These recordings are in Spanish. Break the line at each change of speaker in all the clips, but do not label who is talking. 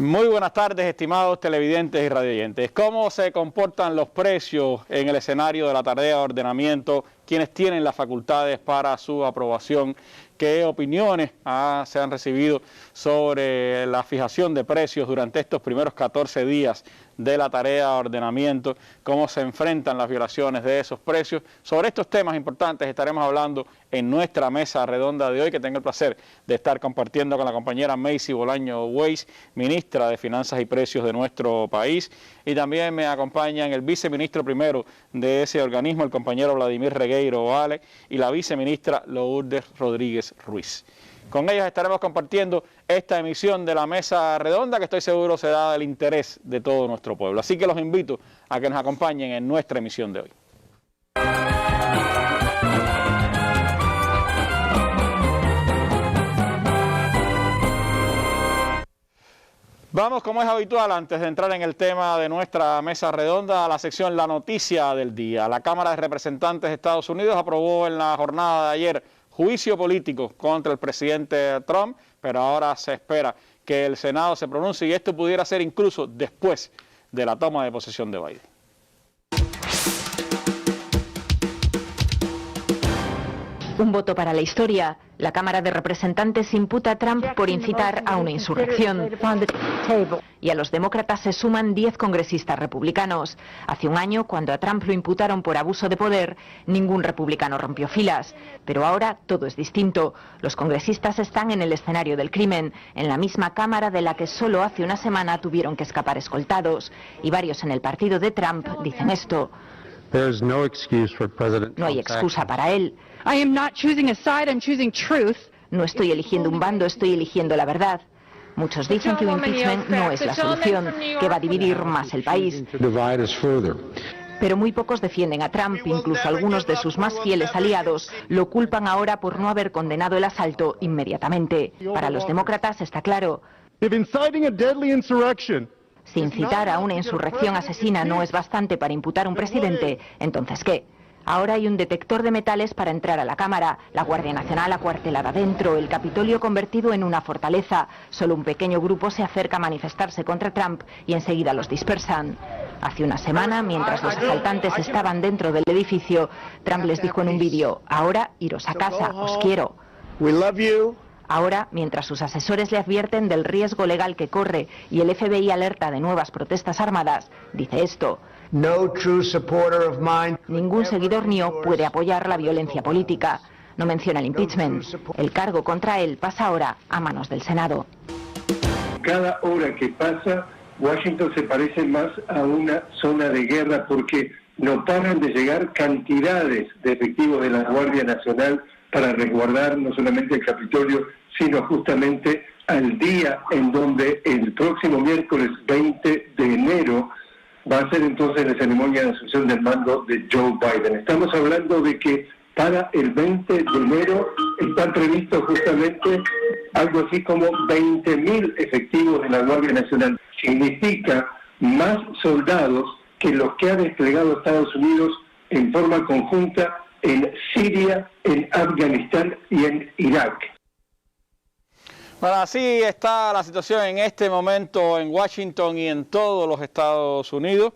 Muy buenas tardes, estimados televidentes y radioyentes. ¿Cómo se comportan los precios en el escenario de la tarea de ordenamiento? ¿Quiénes tienen las facultades para su aprobación? ¿Qué opiniones se han recibido sobre la fijación de precios durante estos primeros 14 días de la tarea de ordenamiento? ¿Cómo se enfrentan las violaciones de esos precios? Sobre estos temas importantes estaremos hablando en nuestra mesa redonda de hoy, que tengo el placer de estar compartiendo con la compañera Macy Bolaño Weiss, ministra de Finanzas y Precios de nuestro país, y también me acompañan el viceministro primero de ese organismo, el compañero Vladimir Regueiro Vale, y la viceministra Lourdes Rodríguez Ruiz. Con ellos estaremos compartiendo esta emisión de la Mesa Redonda, que estoy seguro será del interés de todo nuestro pueblo. Así que los invito a que nos acompañen en nuestra emisión de hoy. Vamos, como es habitual, antes de entrar en el tema de nuestra mesa redonda, a la sección La Noticia del Día. La Cámara de Representantes de Estados Unidos aprobó en la jornada de ayer juicio político contra el presidente Trump, pero ahora se espera que el Senado se pronuncie y esto pudiera ser incluso después de la toma de posesión de Biden.
Un voto para la historia. La Cámara de Representantes imputa a Trump por incitar a una insurrección. Y a los demócratas se suman 10 congresistas republicanos. Hace un año, cuando a Trump lo imputaron por abuso de poder, ningún republicano rompió filas. Pero ahora todo es distinto. Los congresistas están en el escenario del crimen, en la misma Cámara de la que solo hace una semana tuvieron que escapar escoltados. Y varios en el partido de Trump dicen esto. No hay excusa para él. No estoy eligiendo un bando, estoy eligiendo la verdad. Muchos dicen que un impeachment no es la solución, que va a dividir más el país. Pero muy pocos defienden a Trump, incluso algunos de sus más fieles aliados lo culpan ahora por no haber condenado el asalto inmediatamente. Para los demócratas está claro. Si incitar a una insurrección asesina no es bastante para imputar a un presidente, ¿entonces qué? Ahora hay un detector de metales para entrar a la Cámara, la Guardia Nacional acuartelada dentro, el Capitolio convertido en una fortaleza. Solo un pequeño grupo se acerca a manifestarse contra Trump y enseguida los dispersan. Hace una semana, mientras los asaltantes estaban dentro del edificio, Trump les dijo en un vídeo: ahora iros a casa, os quiero. Ahora, mientras sus asesores le advierten del riesgo legal que corre y el FBI alerta de nuevas protestas armadas, dice esto: ningún seguidor mío puede apoyar la violencia política. No menciona el impeachment. El cargo contra él pasa ahora a manos del Senado.
Cada hora que pasa, Washington se parece más a una zona de guerra porque no paran de llegar cantidades de efectivos de la Guardia Nacional para resguardar no solamente el Capitolio, sino justamente al día en donde el próximo miércoles 20 de enero va a ser entonces la ceremonia de asunción del mando de Joe Biden. Estamos hablando de que para el 20 de enero están previstos justamente algo así como 20.000 efectivos de la Guardia Nacional. Significa más soldados que los que ha desplegado Estados Unidos en forma conjunta en Siria, en Afganistán y en Irak.
Bueno, así está la situación en este momento en Washington y en todos los Estados Unidos.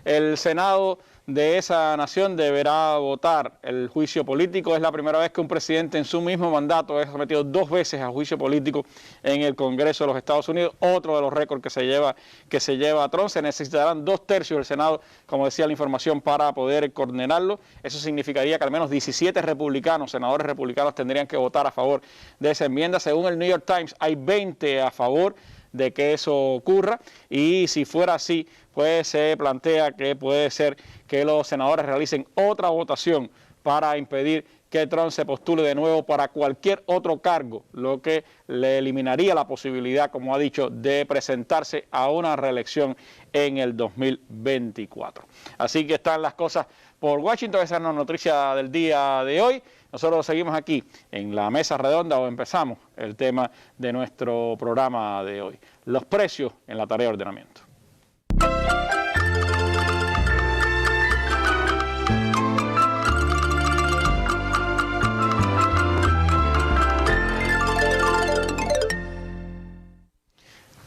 El Senado de esa nación deberá votar el juicio político. Es la primera vez que un presidente en su mismo mandato es sometido 2 veces a juicio político en el Congreso de los Estados Unidos. Otro de los récords que se lleva a Trump. Se necesitarán 2/3 del Senado, como decía la información, para poder condenarlo. Eso significaría que al menos 17 senadores republicanos tendrían que votar a favor de esa enmienda. Según el New York Times, hay 20 a favor de que eso ocurra, y si fuera así, pues se plantea que puede ser que los senadores realicen otra votación para impedir que Trump se postule de nuevo para cualquier otro cargo, lo que le eliminaría la posibilidad, como ha dicho, de presentarse a una reelección en el 2024. Así que están las cosas por Washington. Esa es la noticia del día de hoy. Nosotros seguimos aquí en la mesa redonda, o empezamos el tema de nuestro programa de hoy: los precios en la tarea de ordenamiento.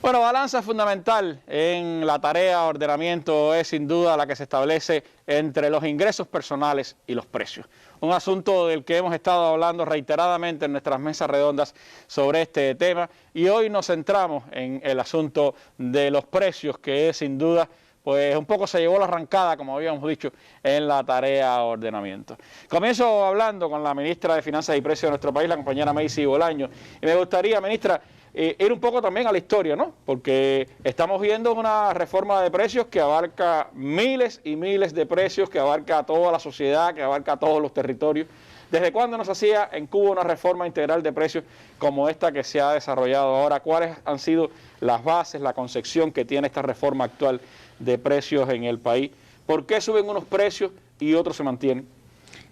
Bueno, balanza fundamental en la tarea de ordenamiento es sin duda la que se establece entre los ingresos personales y los precios. Un asunto del que hemos estado hablando reiteradamente en nuestras mesas redondas sobre este tema, y hoy nos centramos en el asunto de los precios, que es sin duda, pues un poco se llevó la arrancada, como habíamos dicho, en la tarea de ordenamiento. Comienzo hablando con la ministra de Finanzas y Precios de nuestro país, la compañera Macy Bolaños, y me gustaría, ministra, ir un poco también a la historia, ¿no? Porque estamos viendo una reforma de precios que abarca miles y miles de precios, que abarca a toda la sociedad, que abarca a todos los territorios. ¿Desde cuándo nos hacía en Cuba una reforma integral de precios como esta que se ha desarrollado ahora? ¿Cuáles han sido las bases, la concepción que tiene esta reforma actual de precios en el país? ¿Por qué suben unos precios y otros se mantienen?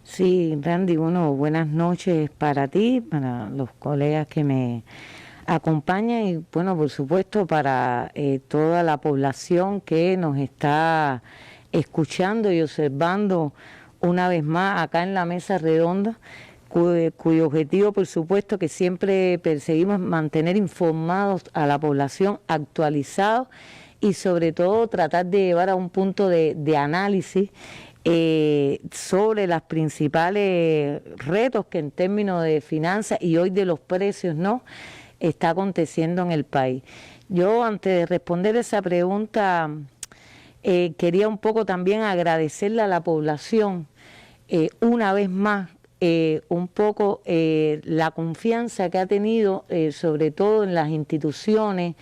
Sí, Randy, bueno, buenas noches para ti, para los colegas que me acompañan y, bueno, por supuesto, para toda la población que nos está escuchando y observando una vez más acá en la mesa redonda, cuyo objetivo, por supuesto, que siempre perseguimos mantener informados a la población, actualizados y sobre todo tratar de llevar a un punto de análisis sobre los principales retos que en términos de finanzas y hoy de los precios no está aconteciendo en el país. Yo, antes de responder esa pregunta, quería un poco también agradecerle a la población una vez más un poco la confianza que ha tenido sobre todo en las instituciones,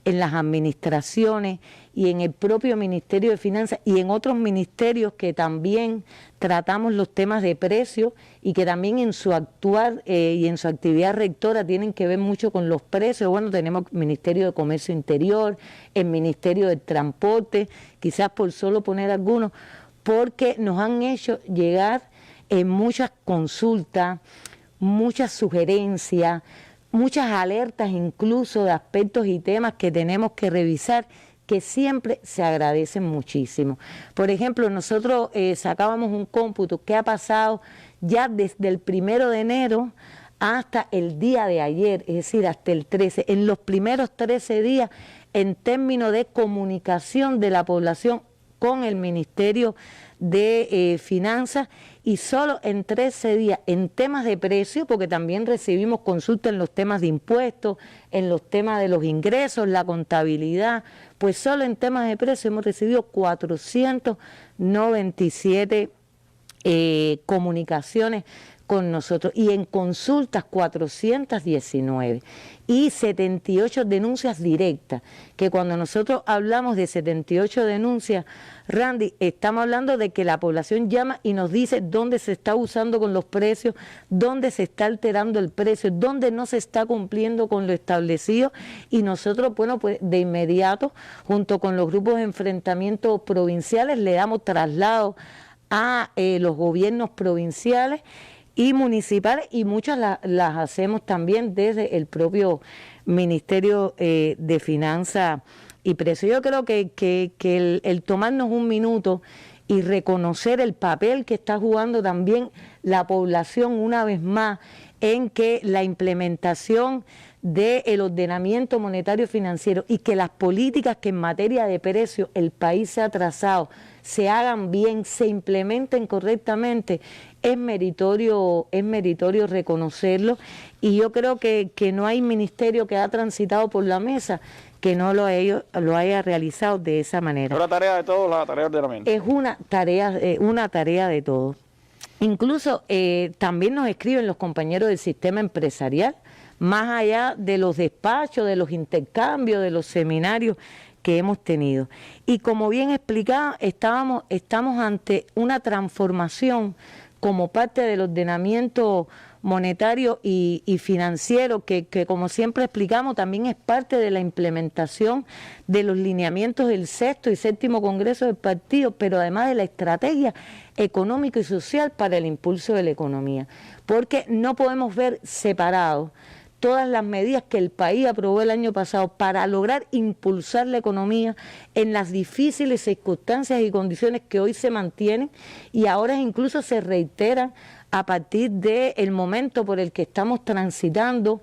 en las administraciones y en el propio Ministerio de Finanzas y en otros ministerios que también tratamos los temas de precios y que también en su actuar y en su actividad rectora tienen que ver mucho con los precios. Bueno, tenemos Ministerio de Comercio Interior, el Ministerio del Transporte, quizás por solo poner algunos, porque nos han hecho llegar muchas consultas, muchas sugerencias, muchas alertas incluso de aspectos y temas que tenemos que revisar, que siempre se agradecen muchísimo. Por ejemplo, nosotros sacábamos un cómputo que ha pasado ya desde el 1 de enero hasta el día de ayer, es decir, hasta el 13, en los primeros 13 días en términos de comunicación de la población con el Ministerio de Finanzas, y solo en 13 días en temas de precio, porque también recibimos consultas en los temas de impuestos, en los temas de los ingresos, la contabilidad, pues solo en temas de precio hemos recibido 497 comunicaciones con nosotros y en consultas 419 y 78 denuncias directas, que cuando nosotros hablamos de 78 denuncias, Randy, estamos hablando de que la población llama y nos dice dónde se está usando con los precios, dónde se está alterando el precio, dónde no se está cumpliendo con lo establecido, y nosotros, bueno, pues de inmediato, junto con los grupos de enfrentamiento provinciales, le damos traslado a los gobiernos provinciales y municipales, y muchas las hacemos también desde el propio Ministerio de Finanzas y Precios. Yo creo que el tomarnos un minuto y reconocer el papel que está jugando también la población una vez más en que la implementación del ordenamiento monetario financiero y que las políticas que en materia de precios el país se ha trazado se hagan bien, se implementen correctamente, es meritorio reconocerlo, y yo creo que no hay ministerio que ha transitado por la mesa que no lo haya realizado de esa manera.
Es una tarea de todos, la tarea de ordenamiento.
Es una tarea de todos. Incluso también nos escriben los compañeros del sistema empresarial, más allá de los despachos, de los intercambios, de los seminarios que hemos tenido. Y como bien explicaba, estamos ante una transformación como parte del ordenamiento monetario y financiero, que como siempre explicamos, también es parte de la implementación de los lineamientos del 6º y 7º Congreso del Partido, pero además de la estrategia económica y social para el impulso de la economía, porque no podemos ver separados todas las medidas que el país aprobó el año pasado para lograr impulsar la economía en las difíciles circunstancias y condiciones que hoy se mantienen y ahora incluso se reiteran a partir del momento por el que estamos transitando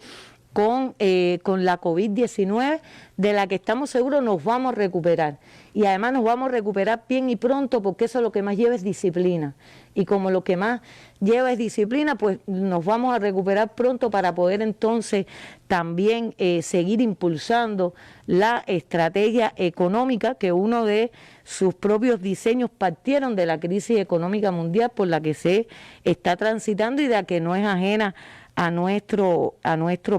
con la COVID-19, de la que estamos seguros nos vamos a recuperar. Y además nos vamos a recuperar bien y pronto, porque eso lo que más lleva es disciplina. Y como lo que más lleva es disciplina, pues nos vamos a recuperar pronto para poder entonces también seguir impulsando la estrategia económica, que uno de sus propios diseños partieron de la crisis económica mundial por la que se está transitando y de la que no es ajena a nuestro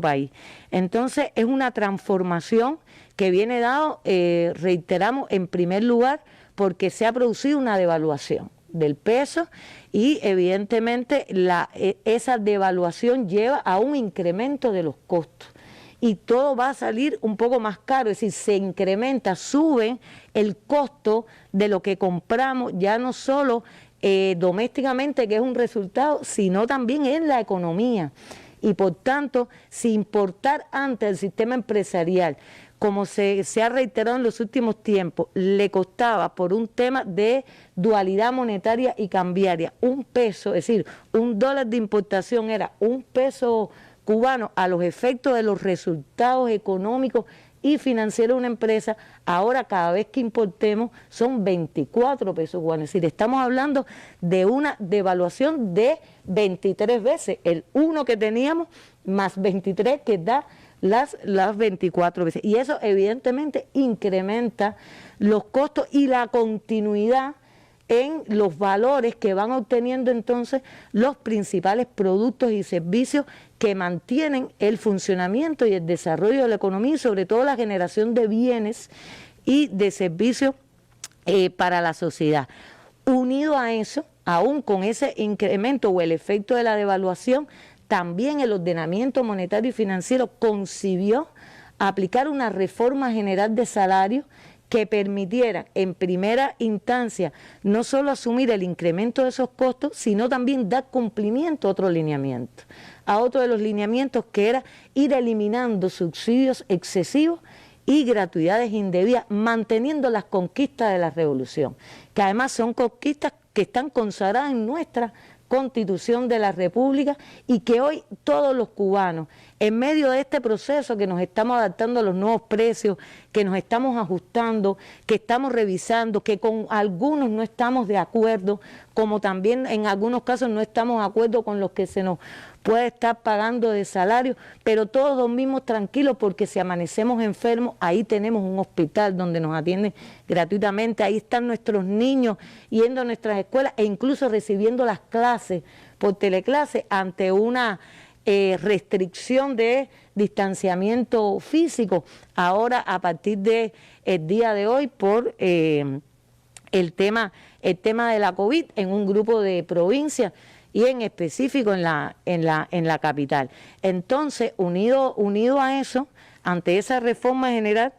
país. Entonces es una transformación que viene dado, reiteramos, en primer lugar, porque se ha producido una devaluación del peso y evidentemente esa devaluación lleva a un incremento de los costos. Y todo va a salir un poco más caro, es decir, se incrementa, sube el costo de lo que compramos, ya no solo domésticamente, que es un resultado, sino también en la economía. Y por tanto, si importar antes el sistema empresarial, como se ha reiterado en los últimos tiempos, le costaba por un tema de dualidad monetaria y cambiaria, un peso, es decir, $1 de importación era un peso cubano a los efectos de los resultados económicos y financieros de una empresa, ahora cada vez que importemos son 24 pesos cubanos. Es decir, estamos hablando de una devaluación de 23 veces, el 1 que teníamos más 23 que da las 24 veces. Y eso evidentemente incrementa los costos y la continuidad en los valores que van obteniendo entonces los principales productos y servicios que mantienen el funcionamiento y el desarrollo de la economía y sobre todo la generación de bienes y de servicios para la sociedad. Unido a eso, aún con ese incremento o el efecto de la devaluación, también el ordenamiento monetario y financiero concibió aplicar una reforma general de salarios que permitiera en primera instancia no solo asumir el incremento de esos costos, sino también dar cumplimiento a otro lineamiento, a otro de los lineamientos que era ir eliminando subsidios excesivos y gratuidades indebidas, manteniendo las conquistas de la revolución, que además son conquistas que están consagradas en nuestra Constitución de la República y que hoy todos los cubanos, en medio de este proceso que nos estamos adaptando a los nuevos precios, que nos estamos ajustando, que estamos revisando, que con algunos no estamos de acuerdo, como también en algunos casos no estamos de acuerdo con los que se nos puede estar pagando de salario, pero todos dormimos tranquilos porque si amanecemos enfermos, ahí tenemos un hospital donde nos atienden gratuitamente, ahí están nuestros niños yendo a nuestras escuelas e incluso recibiendo las clases por teleclase ante una restricción de distanciamiento físico, ahora a partir del día de hoy por el tema de la COVID en un grupo de provincias y en específico en la capital. Entonces, unido a eso, ante esa reforma general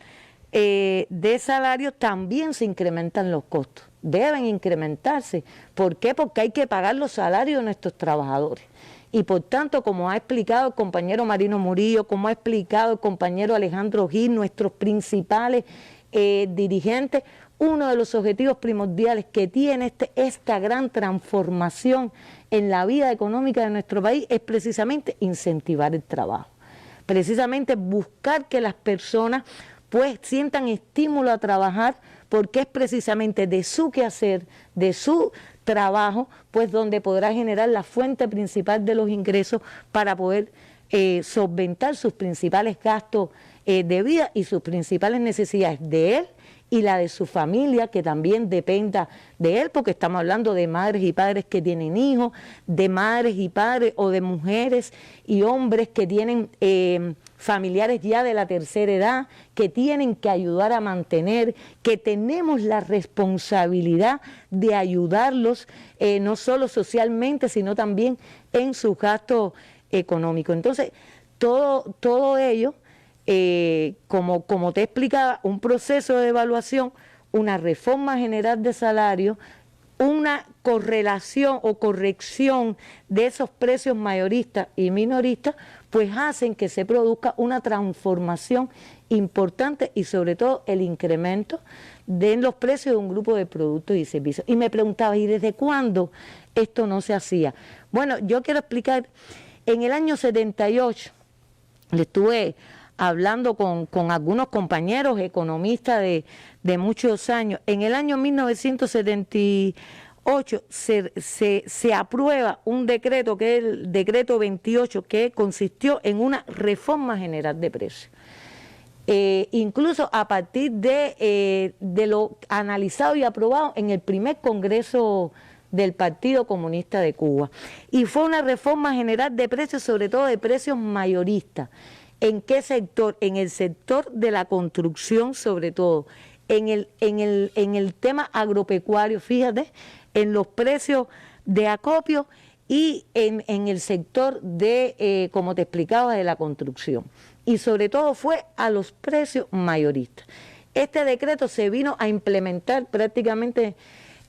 de salarios, también se incrementan los costos, deben incrementarse. ¿Por qué? Porque hay que pagar los salarios de nuestros trabajadores. Y por tanto, como ha explicado el compañero Marino Murillo, como ha explicado el compañero Alejandro Gil, nuestros principales dirigentes, uno de los objetivos primordiales que tiene esta gran transformación en la vida económica de nuestro país es precisamente incentivar el trabajo, precisamente buscar que las personas pues sientan estímulo a trabajar, porque es precisamente de su quehacer, de su trabajo, pues donde podrá generar la fuente principal de los ingresos para poder solventar sus principales gastos de vida y sus principales necesidades de él y la de su familia, que también dependa de él, porque estamos hablando de madres y padres que tienen hijos, de madres y padres o de mujeres y hombres que tienen familiares ya de la tercera edad, que tienen que ayudar a mantener, que tenemos la responsabilidad de ayudarlos, no solo socialmente, sino también en sus gastos económicos. Entonces, todo ello, como te explicaba, un proceso de evaluación, una reforma general de salario, una correlación o corrección de esos precios mayoristas y minoristas, pues hacen que se produzca una transformación importante y sobre todo el incremento de los precios de un grupo de productos y servicios. Y me preguntaba, ¿y desde cuándo esto no se hacía? Bueno, yo quiero explicar, en el año 78 le estuve hablando con algunos compañeros economistas de muchos años. En el año 1978 se aprueba un decreto, que es el decreto 28, que consistió en una reforma general de precios. Incluso a partir de lo analizado y aprobado en el primer Congreso del Partido Comunista de Cuba. Y fue una reforma general de precios, sobre todo de precios mayoristas. ¿En qué sector? En el sector de la construcción, sobre todo. En el tema agropecuario, fíjate, en los precios de acopio y en el sector de, como te explicaba, de la construcción. Y sobre todo fue a los precios mayoristas. Este decreto se vino a implementar prácticamente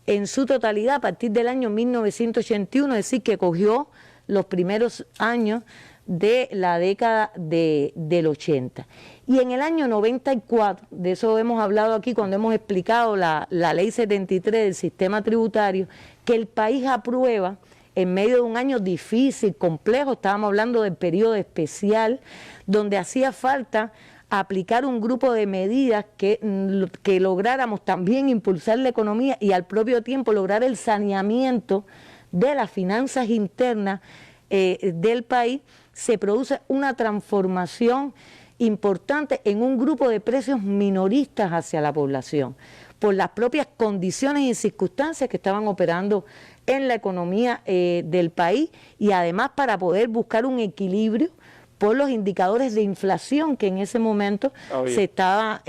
en su totalidad a partir del año 1981, es decir, que cogió los primeros años de la década del 80. Y en el año 94, de eso hemos hablado aquí cuando hemos explicado la ley 73 del sistema tributario, que el país aprueba en medio de un año difícil, complejo, estábamos hablando del periodo especial, donde hacía falta aplicar un grupo de medidas que lográramos también impulsar la economía y al propio tiempo lograr el saneamiento de las finanzas internas del país. Se produce una transformación importante en un grupo de precios minoristas hacia la población, por las propias condiciones y circunstancias que estaban operando en la economía del país, y además para poder buscar un equilibrio por los indicadores de inflación que en ese momento se estaban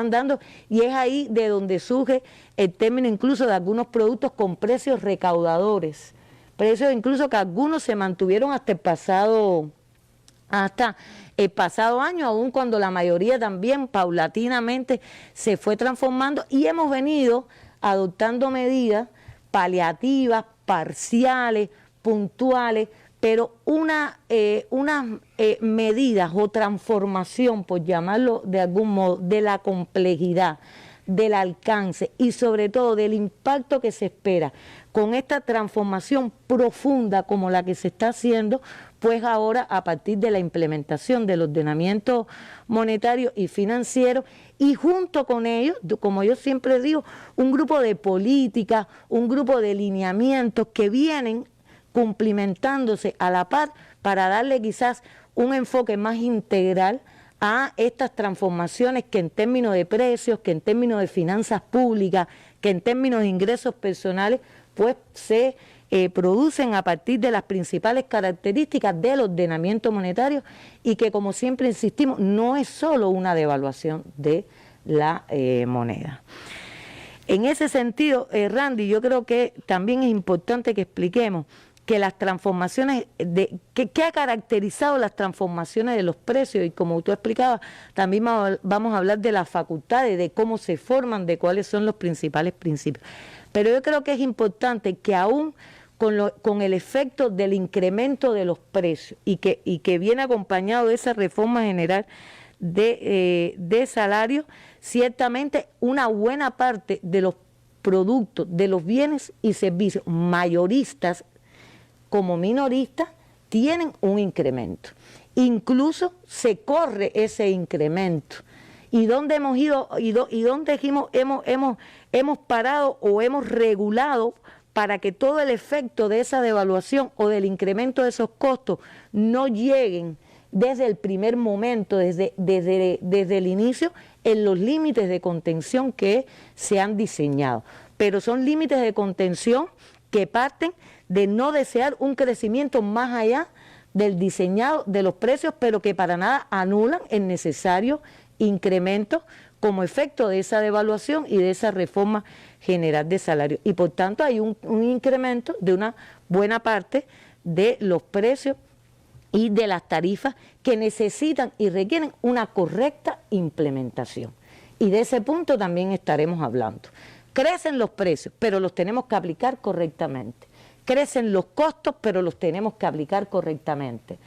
dando, y es ahí de donde surge el término incluso de algunos productos con precios recaudadores, precios incluso que algunos se mantuvieron hasta el pasado año, aun cuando la mayoría también paulatinamente se fue transformando, y hemos venido adoptando medidas paliativas, parciales, puntuales, pero unas medidas o transformación, por llamarlo de algún modo, de la complejidad, del alcance y sobre todo del impacto que se espera con esta transformación profunda como la que se está haciendo, pues ahora a partir de la implementación del ordenamiento monetario y financiero, y junto con ellos, como yo siempre digo, un grupo de políticas, un grupo de lineamientos que vienen cumplimentándose a la par para darle quizás un enfoque más integral a estas transformaciones que en términos de precios, que en términos de finanzas públicas, que en términos de ingresos personales, pues se producen a partir de las principales características del ordenamiento monetario, y que, como siempre insistimos, no es solo una devaluación de la moneda. En ese sentido, Randy, yo creo que también es importante que expliquemos que las transformaciones, ¿qué ha caracterizado las transformaciones de los precios? Y como tú explicabas, también vamos a hablar de las facultades, de cómo se forman, de cuáles son los principales principios. Pero yo creo que es importante que aún con el efecto del incremento de los precios y que viene acompañado de esa reforma general de salarios, ciertamente una buena parte de los productos, de los bienes y servicios mayoristas como minoristas tienen un incremento. Incluso se corre ese incremento. ¿Y dónde hemos ido? ¿Y dónde hemos parado o hemos regulado para que todo el efecto de esa devaluación o del incremento de esos costos no lleguen desde el primer momento, desde el inicio, en los límites de contención que se han diseñado? Pero son límites de contención que parten de no desear un crecimiento más allá del diseñado de los precios, pero que para nada anulan el necesario incremento como efecto de esa devaluación y de esa reforma general de salario. Y por tanto hay un incremento de una buena parte de los precios y de las tarifas que necesitan y requieren una correcta implementación. Y de ese punto también estaremos hablando. Crecen los precios, pero los tenemos que aplicar correctamente. Crecen los costos, pero los tenemos que aplicar correctamente.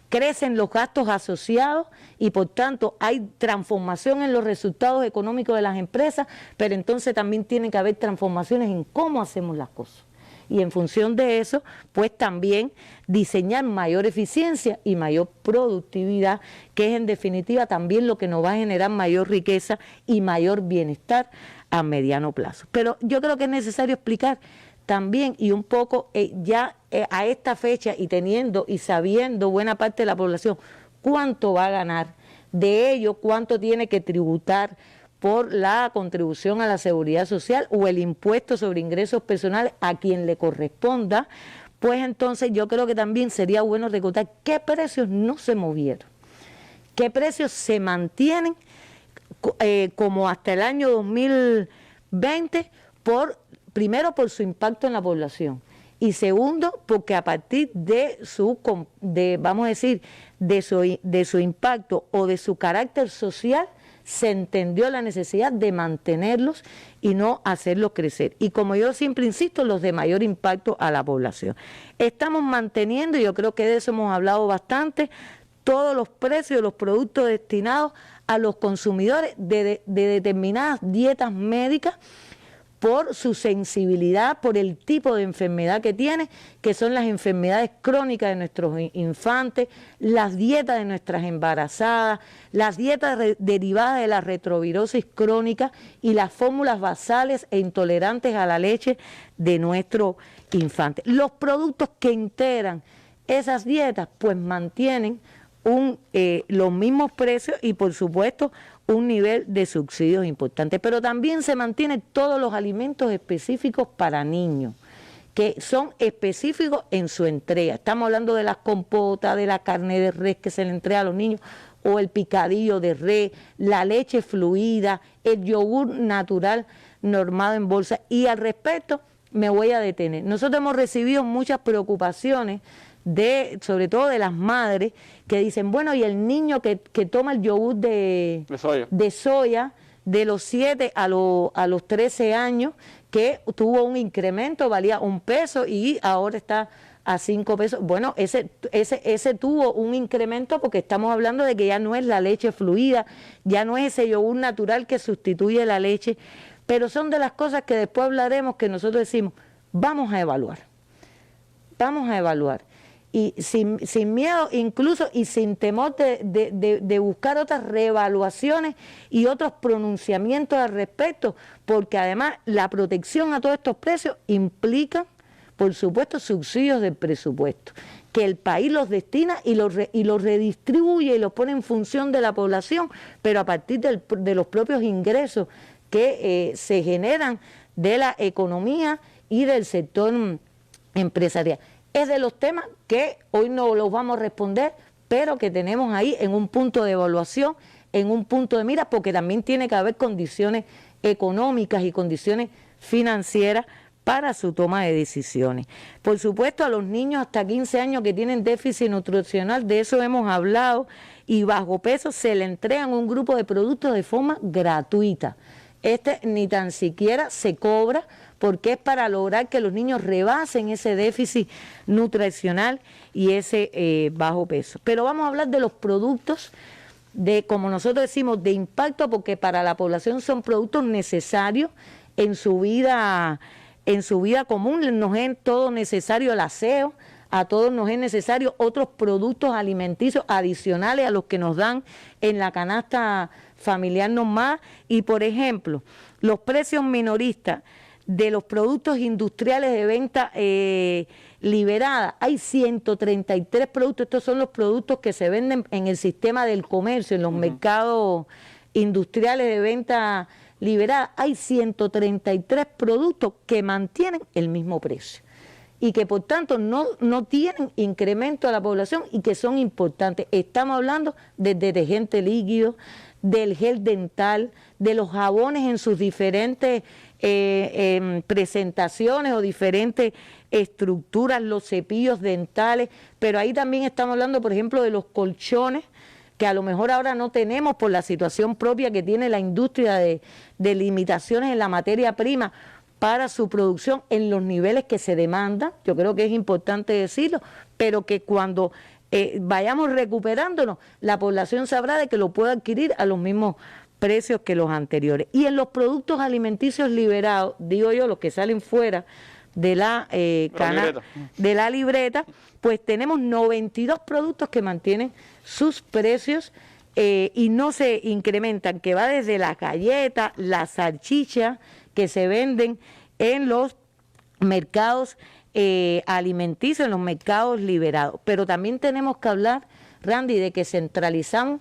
Crecen los gastos asociados y por tanto hay transformación en los resultados económicos de las empresas, pero entonces también tiene que haber transformaciones en cómo hacemos las cosas. y en función de eso, pues también diseñar mayor eficiencia y mayor productividad, que es en definitiva también lo que nos va a generar mayor riqueza y mayor bienestar a mediano plazo. Pero yo creo que es necesario explicar también, y un poco a esta fecha y teniendo y sabiendo buena parte de la población cuánto va a ganar, de ello cuánto tiene que tributar por la contribución a la seguridad social o el impuesto sobre ingresos personales a quien le corresponda, pues entonces yo creo que también sería bueno recordar qué precios no se movieron, qué precios se mantienen como hasta el año 2020, primero por su impacto en la población y segundo porque a partir de vamos a decir, de su impacto o de su carácter social, se entendió la necesidad de mantenerlos y no hacerlos crecer. Y como yo siempre insisto, los de mayor impacto a la población. Estamos manteniendo, y yo creo que de eso hemos hablado bastante, todos los precios de los productos destinados a los consumidores de determinadas dietas médicas, por su sensibilidad, por el tipo de enfermedad que tiene, que son las enfermedades crónicas de nuestros infantes, las dietas de nuestras embarazadas, las dietas derivadas de la retrovirosis crónica y las fórmulas basales e intolerantes a la leche de nuestros infantes. Los productos que integran esas dietas pues mantienen los mismos precios y por supuesto un nivel de subsidios importante, pero también se mantienen todos los alimentos específicos para niños, que son específicos en su entrega. Estamos hablando de las compotas, de la carne de res que se le entrega a los niños, o el picadillo de res, la leche fluida, el yogur natural normado en bolsa. Y al respecto me voy a detener. Nosotros hemos recibido muchas preocupaciones sobre todo de las madres que dicen, bueno, y el niño que toma el yogur de soya de los 7 a los 13 años, que tuvo un incremento, valía $1 y ahora está a 5 pesos. Bueno, ese tuvo un incremento porque estamos hablando de que ya no es la leche fluida, ya no es ese yogur natural que sustituye la leche, pero son de las cosas que después hablaremos, que nosotros decimos, vamos a evaluar. Y sin miedo incluso y sin temor de buscar otras reevaluaciones y otros pronunciamientos al respecto, porque además la protección a todos estos precios implica, por supuesto, subsidios del presupuesto, que el país los destina y los redistribuye y los pone en función de la población, pero a partir de los propios ingresos que se generan de la economía y del sector empresarial. Es de los temas que hoy no los vamos a responder, pero que tenemos ahí en un punto de evaluación, en un punto de mira, porque también tiene que haber condiciones económicas y condiciones financieras para su toma de decisiones. Por supuesto, a los niños hasta 15 años que tienen déficit nutricional, de eso hemos hablado, y bajo peso se le entregan un grupo de productos de forma gratuita. Ni tan siquiera se cobra, porque es para lograr que los niños rebasen ese déficit nutricional y ese bajo peso. Pero vamos a hablar de los productos como nosotros decimos, de impacto, porque para la población son productos necesarios en su vida común. Nos es todo necesario el aseo, a todos nos es necesario otros productos alimenticios adicionales a los que nos dan en la canasta familiar normal. Y por ejemplo, los precios minoristas de los productos industriales de venta liberada, hay 133 productos. Estos son los productos que se venden en el sistema del comercio, en los mercados industriales de venta liberada. Hay 133 productos que mantienen el mismo precio y que por tanto no tienen incremento a la población y que son importantes. Estamos hablando del detergente líquido, del gel dental, de los jabones en sus diferentes presentaciones o diferentes estructuras, los cepillos dentales, pero ahí también estamos hablando, por ejemplo, de los colchones, que a lo mejor ahora no tenemos por la situación propia que tiene la industria de limitaciones en la materia prima para su producción en los niveles que se demandan. Yo creo que es importante decirlo, pero que cuando vayamos recuperándonos, la población sabrá de que lo puede adquirir a los mismos precios que los anteriores. Y en los productos alimenticios liberados, digo yo, los que salen fuera, de la libreta, pues tenemos 92 productos que mantienen sus precios y no se incrementan, que va desde las galletas, las salchichas que se venden en los mercados alimenticios, en los mercados liberados. Pero también tenemos que hablar, Randy, de que centralizamos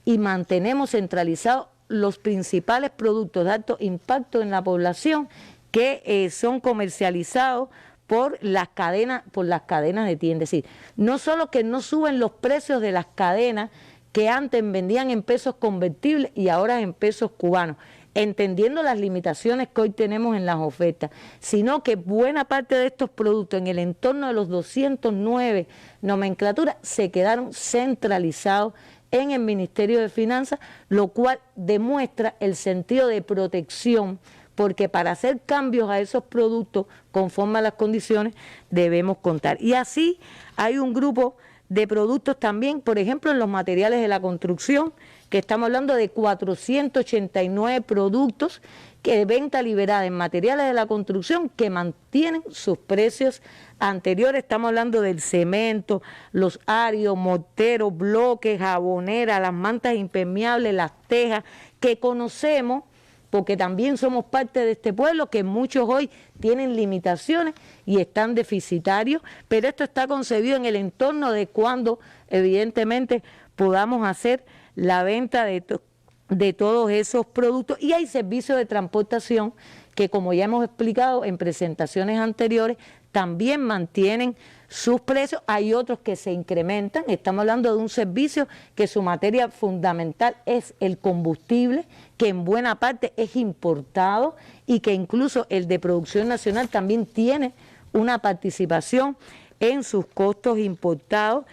y mantenemos centralizados los principales productos de alto impacto en la población que son comercializados por las cadenas de tiendas. Es decir, no solo que no suben los precios de las cadenas que antes vendían en pesos convertibles y ahora en pesos cubanos, entendiendo las limitaciones que hoy tenemos en las ofertas, sino que buena parte de estos productos, en el entorno de los 209 nomenclaturas, se quedaron centralizados en el Ministerio de Finanzas, lo cual demuestra el sentido de protección, porque para hacer cambios a esos productos conforme a las condiciones debemos contar. Y así hay un grupo de productos también, por ejemplo, en los materiales de la construcción, que estamos hablando de 489 productos que de venta liberada en materiales de la construcción que mantienen sus precios anteriores. Estamos hablando del cemento, los áridos, morteros, bloques, jaboneras, las mantas impermeables, las tejas, que conocemos porque también somos parte de este pueblo, que muchos hoy tienen limitaciones y están deficitarios, pero esto está concebido en el entorno de cuando evidentemente podamos hacer la venta de todos esos productos. Y hay servicios de transportación que, como ya hemos explicado en presentaciones anteriores, también mantienen sus precios. Hay otros que se incrementan. Estamos hablando de un servicio que su materia fundamental es el combustible, que en buena parte es importado y que incluso el de producción nacional también tiene una participación en sus costos importados.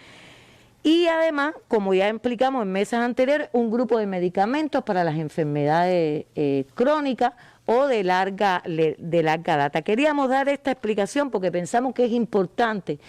Y además, como ya explicamos en mesas anteriores, un grupo de medicamentos para las enfermedades crónicas o de larga data. Queríamos dar esta explicación porque pensamos que es importante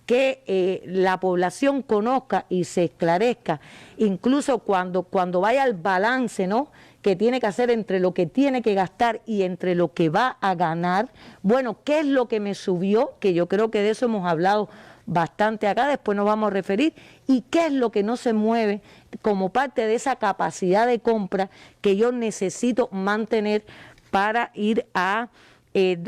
que la población conozca y se esclarezca, incluso cuando vaya al balance, ¿no?, que tiene que hacer entre lo que tiene que gastar y entre lo que va a ganar. Bueno, ¿qué es lo que me subió? Que yo creo que de eso hemos hablado bastante acá, después nos vamos a referir, y qué es lo que no se mueve como parte de esa capacidad de compra que yo necesito mantener para ir a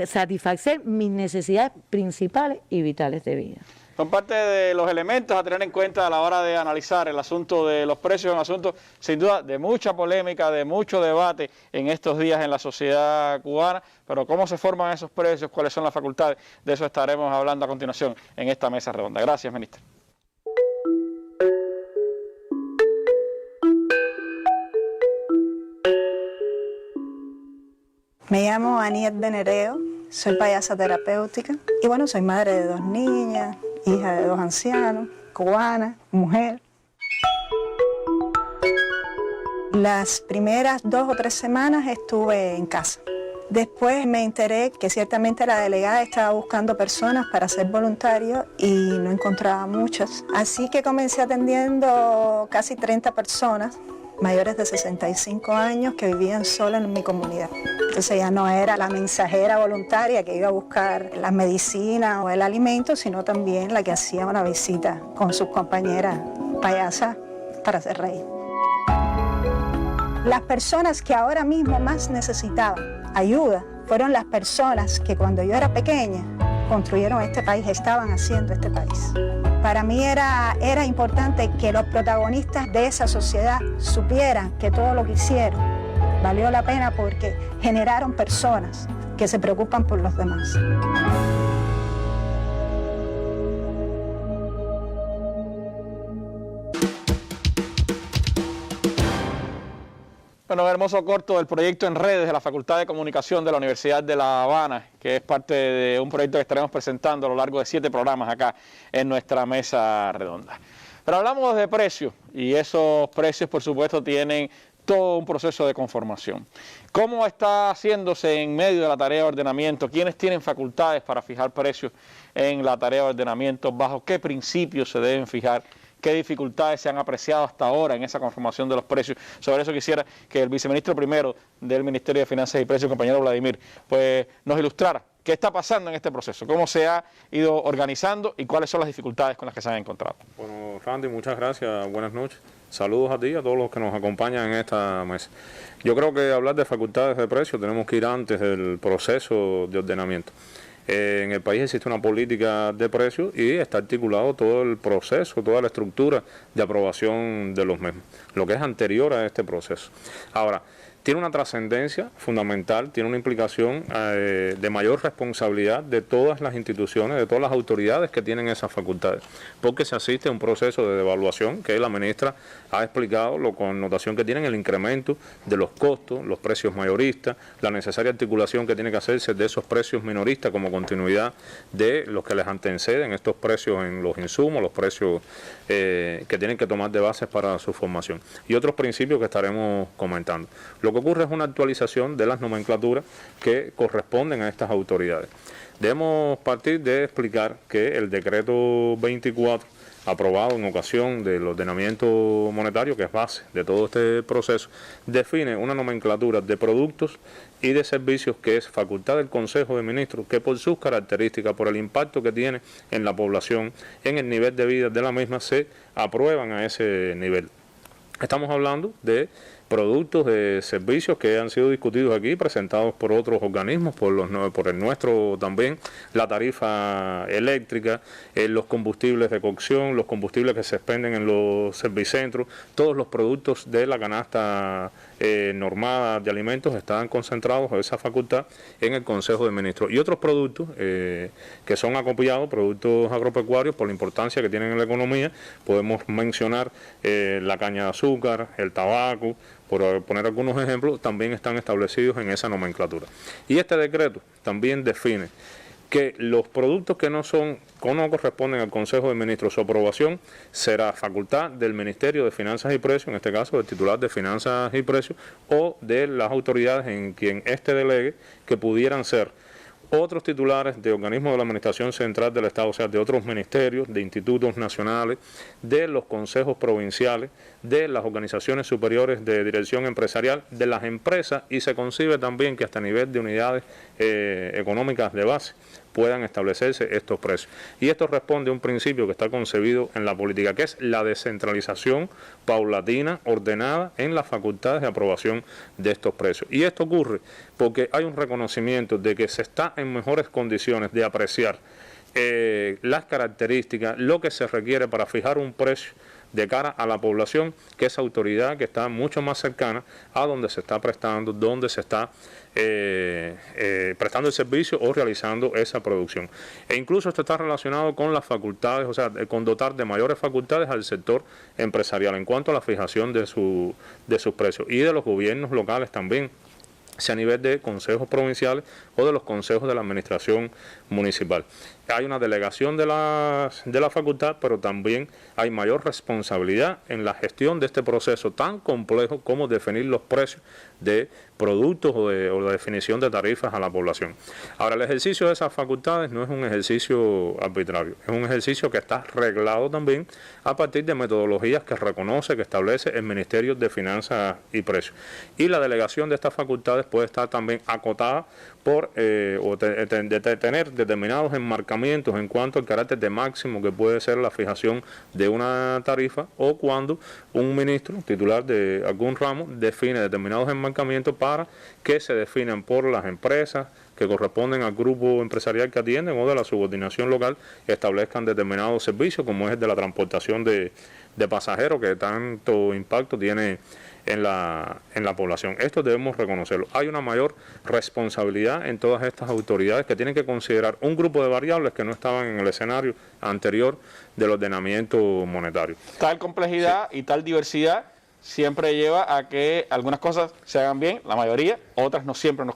satisfacer mis necesidades principales y vitales de vida.
Son parte de los elementos a tener en cuenta a la hora de analizar el asunto de los precios, un asunto sin duda de mucha polémica, de mucho debate en estos días en la sociedad cubana, pero cómo se forman esos precios, cuáles son las facultades, de eso estaremos hablando a continuación en esta mesa redonda. Gracias, ministro.
Me llamo Aniet de Nereo, soy payasa terapéutica y bueno, soy madre de 2 niñas, hija de 2 ancianos, cubana, mujer. Las primeras 2 o 3 semanas estuve en casa. Después me enteré que ciertamente la delegada estaba buscando personas para ser voluntario y no encontraba muchas. Así que comencé atendiendo casi 30 personas mayores de 65 años que vivían solas en mi comunidad. Entonces ya no era la mensajera voluntaria que iba a buscar las medicinas o el alimento, sino también la que hacía una visita con sus compañeras payasas para hacer reír. Las personas que ahora mismo más necesitaban ayuda fueron las personas que cuando yo era pequeña construyeron este país, estaban haciendo este país. Para mí era importante que los protagonistas de esa sociedad supieran que todo lo que hicieron valió la pena porque generaron personas que se preocupan por los demás.
Bueno, un hermoso corto del proyecto en redes de la Facultad de Comunicación de la Universidad de La Habana, que es parte de un proyecto que estaremos presentando a lo largo de 7 programas acá en nuestra mesa redonda. Pero hablamos de precios y esos precios, por supuesto, tienen todo un proceso de conformación. ¿Cómo está haciéndose en medio de la tarea de ordenamiento? ¿Quiénes tienen facultades para fijar precios en la tarea de ordenamiento? ¿Bajo qué principios se deben fijar? ¿Qué dificultades se han apreciado hasta ahora en esa conformación de los precios? Sobre eso quisiera que el viceministro primero del Ministerio de Finanzas y Precios, compañero Vladimir, pues nos ilustrara ¿qué está pasando en este proceso? ¿Cómo se ha ido organizando y cuáles son las dificultades con las que se han encontrado?
Bueno, Randy, muchas gracias, buenas noches. Saludos a ti y a todos los que nos acompañan en esta mesa. Yo creo que hablar de facultades de precio tenemos que ir antes del proceso de ordenamiento. En el país existe una política de precios y está articulado todo el proceso, toda la estructura de aprobación de los mismos, lo que es anterior a este proceso. Ahora, tiene una trascendencia fundamental, tiene una implicación de mayor responsabilidad de todas las instituciones, de todas las autoridades que tienen esas facultades, porque se asiste a un proceso de devaluación que la ministra ha explicado, la connotación que tienen el incremento de los costos, los precios mayoristas, la necesaria articulación que tiene que hacerse de esos precios minoristas como continuidad de los que les anteceden estos precios en los insumos, los precios que tienen que tomar de bases para su formación y otros principios que estaremos comentando. Lo que ocurre es una actualización de las nomenclaturas que corresponden a estas autoridades. Debemos partir de explicar que el decreto 24, aprobado en ocasión del ordenamiento monetario, que es base de todo este proceso, define una nomenclatura de productos y de servicios que es facultad del Consejo de Ministros, que por sus características, por el impacto que tiene en la población, en el nivel de vida de la misma, se aprueban a ese nivel. Estamos hablando de productos, de servicios que han sido discutidos aquí, presentados por otros organismos, por el nuestro también, la tarifa eléctrica, los combustibles de cocción, los combustibles que se expenden en los servicentros, todos los productos de la canasta normada de alimentos están concentrados, esa facultad, en el Consejo de Ministros. Y otros productos que son acopiados, productos agropecuarios, por la importancia que tienen en la economía, podemos mencionar la caña de azúcar, el tabaco, por poner algunos ejemplos, también están establecidos en esa nomenclatura. Y este decreto también define que los productos que no corresponden al Consejo de Ministros, su aprobación será facultad del Ministerio de Finanzas y Precios, en este caso del titular de Finanzas y Precios, o de las autoridades en quien éste delegue, que pudieran ser otros titulares de organismos de la Administración Central del Estado, o sea, de otros ministerios, de institutos nacionales, de los consejos provinciales, de las organizaciones superiores de dirección empresarial, de las empresas, y se concibe también que hasta a nivel de unidades económicas de base puedan establecerse estos precios. Y esto responde a un principio que está concebido en la política, que es la descentralización paulatina, ordenada en las facultades de aprobación de estos precios. Y esto ocurre porque hay un reconocimiento de que se está en mejores condiciones de apreciar las características, lo que se requiere para fijar un precio de cara a la población, que esa autoridad que está mucho más cercana a donde se está prestando, donde se está prestando el servicio o realizando esa producción. E incluso esto está relacionado con las facultades, o sea, con dotar de mayores facultades al sector empresarial en cuanto a la fijación de sus precios, y de los gobiernos locales también, sea a nivel de consejos provinciales o de los consejos de la administración municipal. Hay una delegación de la facultad, pero también hay mayor responsabilidad en la gestión de este proceso tan complejo como definir los precios de productos o la definición de tarifas a la población. Ahora, el ejercicio de esas facultades no es un ejercicio arbitrario, es un ejercicio que está reglado también a partir de metodologías que reconoce, que establece el Ministerio de Finanzas y Precios. Y la delegación de estas facultades puede estar también acotada por tener determinados enmarcamientos en cuanto al carácter de máximo que puede ser la fijación de una tarifa, o cuando un ministro titular de algún ramo define determinados enmarcamientos para que se definan por las empresas que corresponden al grupo empresarial que atienden, o de la subordinación local, establezcan determinados servicios, como es el de la transportación de pasajeros, que tanto impacto tiene en la población. Esto debemos reconocerlo. Hay una mayor responsabilidad en todas estas autoridades, que tienen que considerar un grupo de variables que no estaban en el escenario anterior del ordenamiento monetario.
Tal complejidad y tal diversidad siempre lleva a que algunas cosas se hagan bien, la mayoría, otras no siempre nos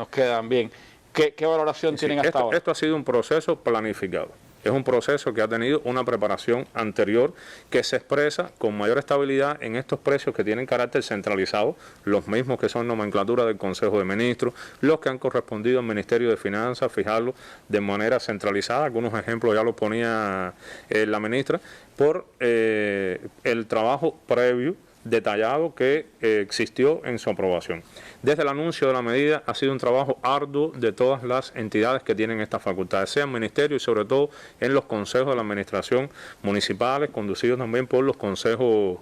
quedan bien. ¿Qué valoración tienen hasta ahora?
Esto ha sido un proceso planificado. Es un proceso que ha tenido una preparación anterior, que se expresa con mayor estabilidad en estos precios que tienen carácter centralizado, los mismos que son nomenclatura del Consejo de Ministros, los que han correspondido al Ministerio de Finanzas, fijarlo de manera centralizada. Algunos ejemplos ya los ponía la ministra, por el trabajo previo detallado que existió en su aprobación. Desde el anuncio de la medida ha sido un trabajo arduo de todas las entidades que tienen estas facultades, sea el ministerio y sobre todo en los consejos de la administración municipales, conducidos también por los consejos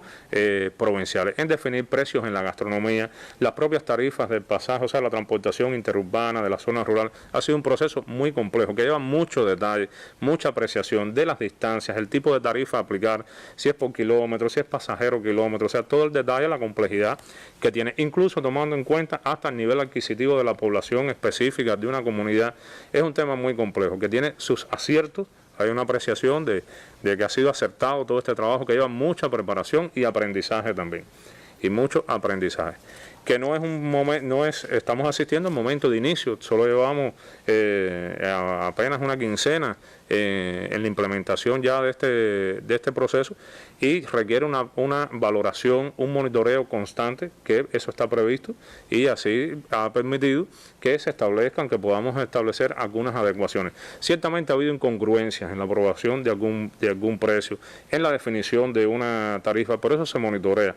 provinciales, en definir precios en la gastronomía, las propias tarifas del pasaje, o sea, la transportación interurbana de la zona rural. Ha sido un proceso muy complejo, que lleva mucho detalle, mucha apreciación de las distancias, el tipo de tarifa a aplicar, si es por kilómetro, si es pasajero kilómetro, o sea, todo el detalle, la complejidad que tiene, incluso tomando en cuenta hasta el nivel adquisitivo de la población específica de una comunidad. Es un tema muy complejo, que tiene sus aciertos. Hay una apreciación de que ha sido acertado todo este trabajo, que lleva mucha preparación y aprendizaje también, y mucho aprendizaje. Que no es un momento, estamos asistiendo a un momento de inicio, solo llevamos apenas una quincena en la implementación ya de este proceso, y requiere una valoración, un monitoreo constante, que eso está previsto, y así ha permitido que se establezcan, que podamos establecer algunas adecuaciones. Ciertamente ha habido incongruencias en la aprobación de algún precio, en la definición de una tarifa, por eso se monitorea.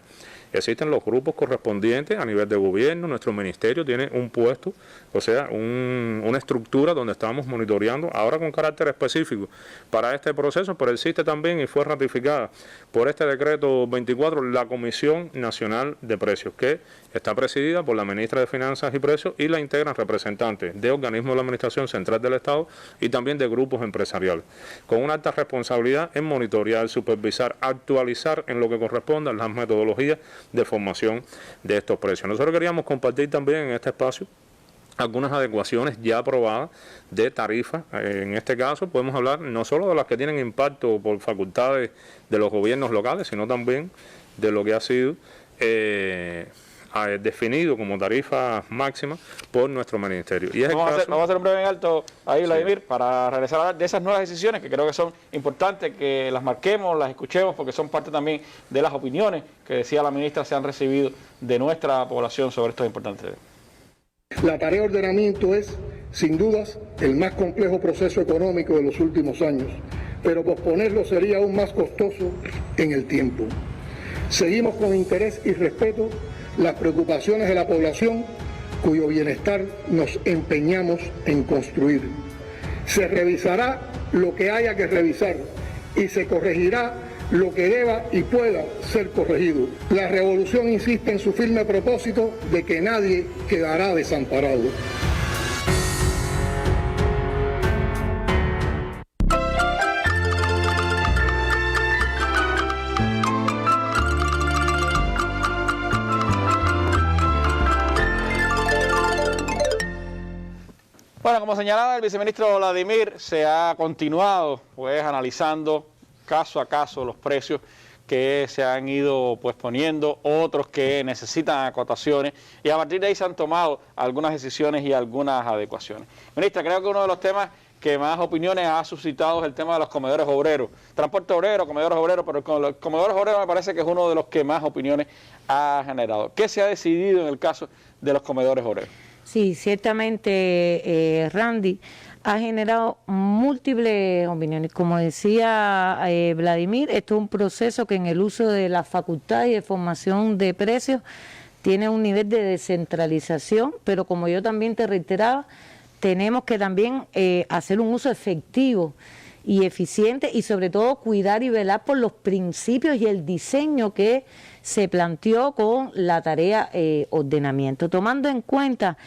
Existen los grupos correspondientes a nivel de gobierno, nuestro ministerio tiene un puesto, o sea, una estructura donde estamos monitoreando, ahora con carácter específico para este proceso, pero existe también y fue ratificada por este decreto 24 la Comisión Nacional de Precios, que está presidida por la ministra de Finanzas y Precios, y la integran representantes de organismos de la Administración Central del Estado y también de grupos empresariales, con una alta responsabilidad en monitorear, supervisar, actualizar en lo que corresponda las metodologías de formación de estos precios. Nosotros queríamos compartir también en este espacio algunas adecuaciones ya aprobadas de tarifas. En este caso podemos hablar no solo de las que tienen impacto por facultades de los gobiernos locales, sino también de lo que ha sido definido como tarifa máxima por nuestro ministerio. Y
vamos a hacer un breve en alto ahí, Vladimir, para regresar a hablar de esas nuevas decisiones que creo que son importantes que las marquemos, las escuchemos, porque son parte también de las opiniones que decía la ministra se han recibido de nuestra población sobre estos importantes temas.
La tarea de ordenamiento es, sin dudas, el más complejo proceso económico de los últimos años, pero posponerlo sería aún más costoso en el tiempo. Seguimos con interés y respeto las preocupaciones de la población, cuyo bienestar nos empeñamos en construir. Se revisará lo que haya que revisar y se corregirá lo que deba y pueda ser corregido. La revolución insiste en su firme propósito de que nadie quedará desamparado.
Bueno, como señalaba el viceministro Vladimir, se ha continuado pues analizando caso a caso los precios que se han ido pues poniendo, otros que necesitan acotaciones, y a partir de ahí se han tomado algunas decisiones y algunas adecuaciones. Ministra, creo que uno de los temas que más opiniones ha suscitado es el tema de los comedores obreros, transporte obrero, comedores obreros, pero los comedores obreros me parece que es uno de los que más opiniones ha generado. ¿Qué se ha decidido en el caso de los comedores obreros?
Sí, ciertamente, Randy, ha generado múltiples opiniones. Como decía Vladimir, esto es un proceso que en el uso de la facultad y de formación de precios tiene un nivel de descentralización, pero como yo también te reiteraba, tenemos que también hacer un uso efectivo y eficiente, y sobre todo cuidar y velar por los principios y el diseño que se planteó con la tarea ordenamiento, tomando en cuenta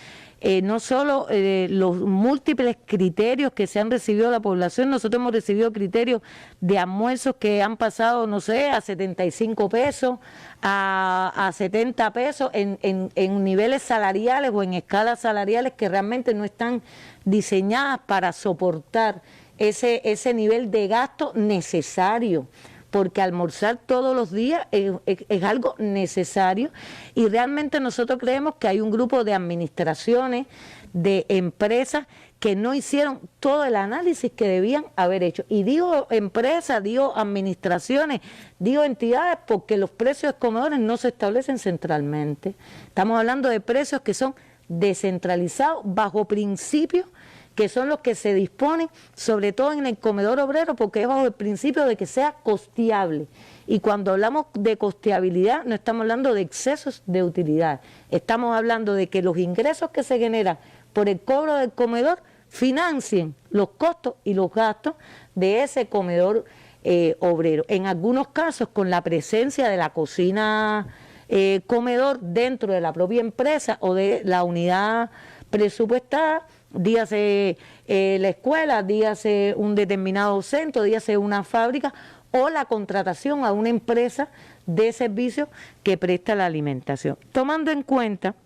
no solo los múltiples criterios que se han recibido de la población. Nosotros hemos recibido criterios de almuerzos que han pasado, no sé, a 75 pesos, a 70 pesos en niveles salariales o en escalas salariales que realmente no están diseñadas para soportar ese nivel de gasto necesario, porque almorzar todos los días es algo necesario, y realmente nosotros creemos que hay un grupo de administraciones, de empresas, que no hicieron todo el análisis que debían haber hecho. Y digo empresas, digo administraciones, digo entidades, porque los precios de comedores no se establecen centralmente. Estamos hablando de precios que son descentralizados bajo principios que son los que se disponen, sobre todo en el comedor obrero, porque es bajo el principio de que sea costeable Y cuando hablamos de costeabilidad, no estamos hablando de excesos de utilidad. Estamos hablando de que los ingresos que se generan por el cobro del comedor financien los costos y los gastos de ese comedor obrero. En algunos casos, con la presencia de la cocina comedor dentro de la propia empresa o de la unidad presupuestada, dígase la escuela, dígase un determinado centro, dígase una fábrica o la contratación a una empresa de servicios que presta la alimentación. Tomando en cuenta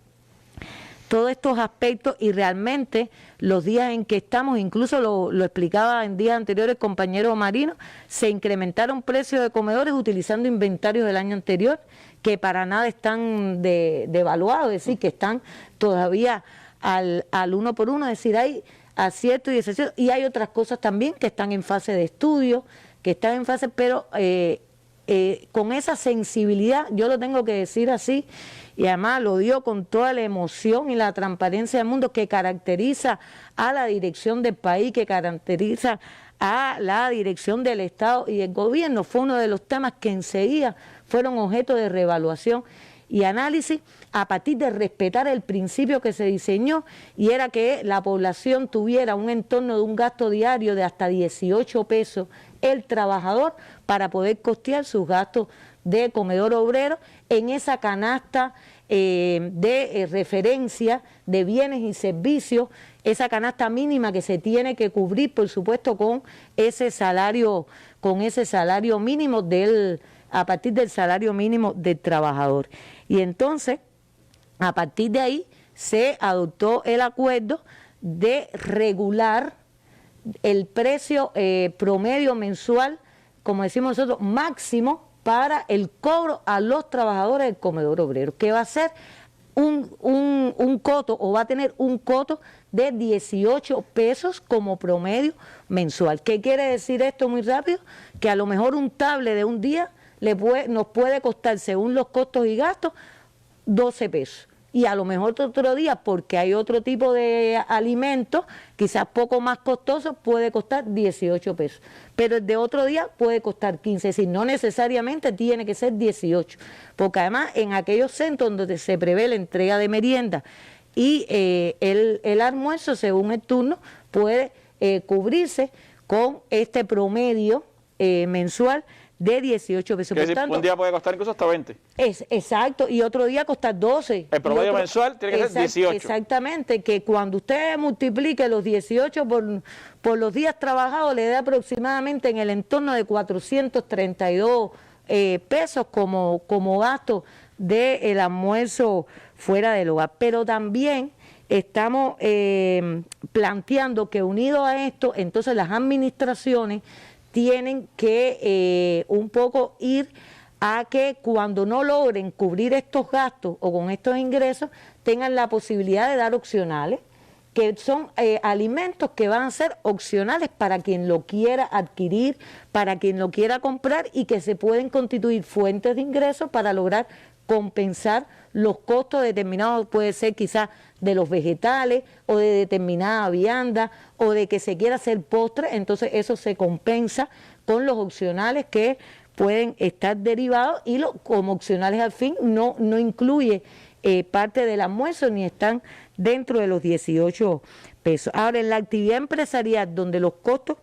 todos estos aspectos y realmente los días en que estamos, incluso lo explicaba en días anteriores el compañero Marino, se incrementaron precios de comedores utilizando inventarios del año anterior que para nada están devaluados, es decir, que están todavía al uno por uno, es decir, hay aciertos y desaciertos, y hay otras cosas también que están en fase de estudio, que están en fase, pero con esa sensibilidad, yo lo tengo que decir así, y además lo dio con toda la emoción y la transparencia del mundo que caracteriza a la dirección del país, que caracteriza a la dirección del Estado y del gobierno. Fue uno de los temas que enseguida fueron objeto de reevaluación y análisis a partir de respetar el principio que se diseñó, y era que la población tuviera un entorno de un gasto diario de hasta 18 pesos el trabajador para poder costear sus gastos de comedor obrero en esa canasta de referencia de bienes y servicios, esa canasta mínima que se tiene que cubrir, por supuesto, con ese salario mínimo a partir del salario mínimo del trabajador. Y entonces, a partir de ahí, se adoptó el acuerdo de regular el precio promedio mensual, como decimos nosotros, máximo para el cobro a los trabajadores del comedor obrero, que va a ser un coto, o va a tener un coto de 18 pesos como promedio mensual. ¿Qué quiere decir esto muy rápido? Que a lo mejor un tablet de un día nos puede costar, según los costos y gastos, 12 pesos. Y a lo mejor otro día, porque hay otro tipo de alimentos, quizás poco más costosos, puede costar 18 pesos. Pero el de otro día puede costar 15, es decir, no necesariamente tiene que ser 18. Porque además en aquellos centros donde se prevé la entrega de merienda y el almuerzo, según el turno, puede cubrirse con este promedio mensual de 18 pesos.
Por tanto, un día puede costar incluso hasta 20.
Exacto, y otro día costar 12.
El promedio mensual tiene que ser 18.
Exactamente, que cuando usted multiplique los 18 por los días trabajados, le da aproximadamente en el entorno de 432 pesos como gasto del almuerzo fuera del hogar. Pero también estamos planteando que unido a esto, entonces las administraciones tienen que un poco ir a que cuando no logren cubrir estos gastos o con estos ingresos, tengan la posibilidad de dar opcionales, que son alimentos que van a ser opcionales para quien lo quiera adquirir, para quien lo quiera comprar, y que se pueden constituir fuentes de ingresos para lograr compensar los costos determinados, puede ser quizás de los vegetales o de determinada vianda o de que se quiera hacer postre, entonces eso se compensa con los opcionales que pueden estar derivados, y como opcionales al fin no incluye parte del almuerzo ni están dentro de los 18 pesos. Ahora, en la actividad empresarial donde los costos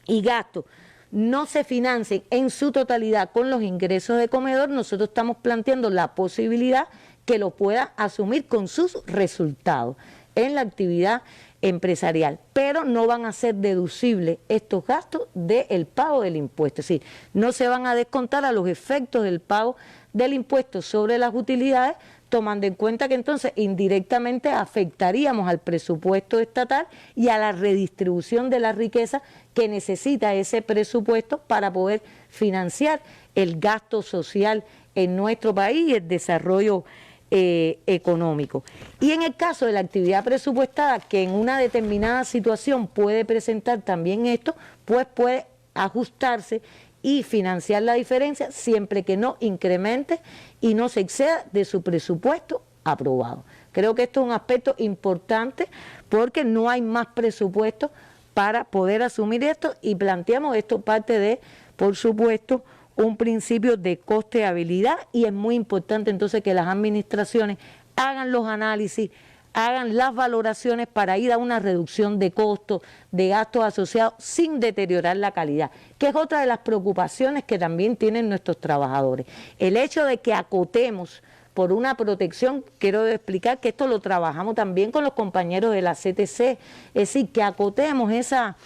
y gastos no se financien en su totalidad con los ingresos de comedor, nosotros estamos planteando la posibilidad que lo pueda asumir con sus resultados en la actividad empresarial, pero no van a ser deducibles estos gastos del pago del impuesto, es decir, no se van a descontar a los efectos del pago del impuesto sobre las utilidades, tomando en cuenta que entonces indirectamente afectaríamos al presupuesto estatal y a la redistribución de la riqueza que necesita ese presupuesto para poder financiar el gasto social en nuestro país y el desarrollo económico. Y en el caso de la actividad presupuestada, que en una determinada situación puede presentar también esto, pues puede ajustarse y financiar la diferencia siempre que no incremente y no se exceda de su presupuesto aprobado. Creo que esto es un aspecto importante porque no hay más presupuesto para poder asumir esto, y planteamos esto parte de, por supuesto, un principio de costeabilidad, y es muy importante entonces que las administraciones hagan los análisis, hagan las valoraciones para ir a una reducción de costos, de gastos asociados, sin deteriorar la calidad, que es otra de las preocupaciones que también tienen nuestros trabajadores. El hecho de que acotemos por una protección, quiero explicar que esto lo trabajamos también con los compañeros de la CTC, es decir, que acotemos esa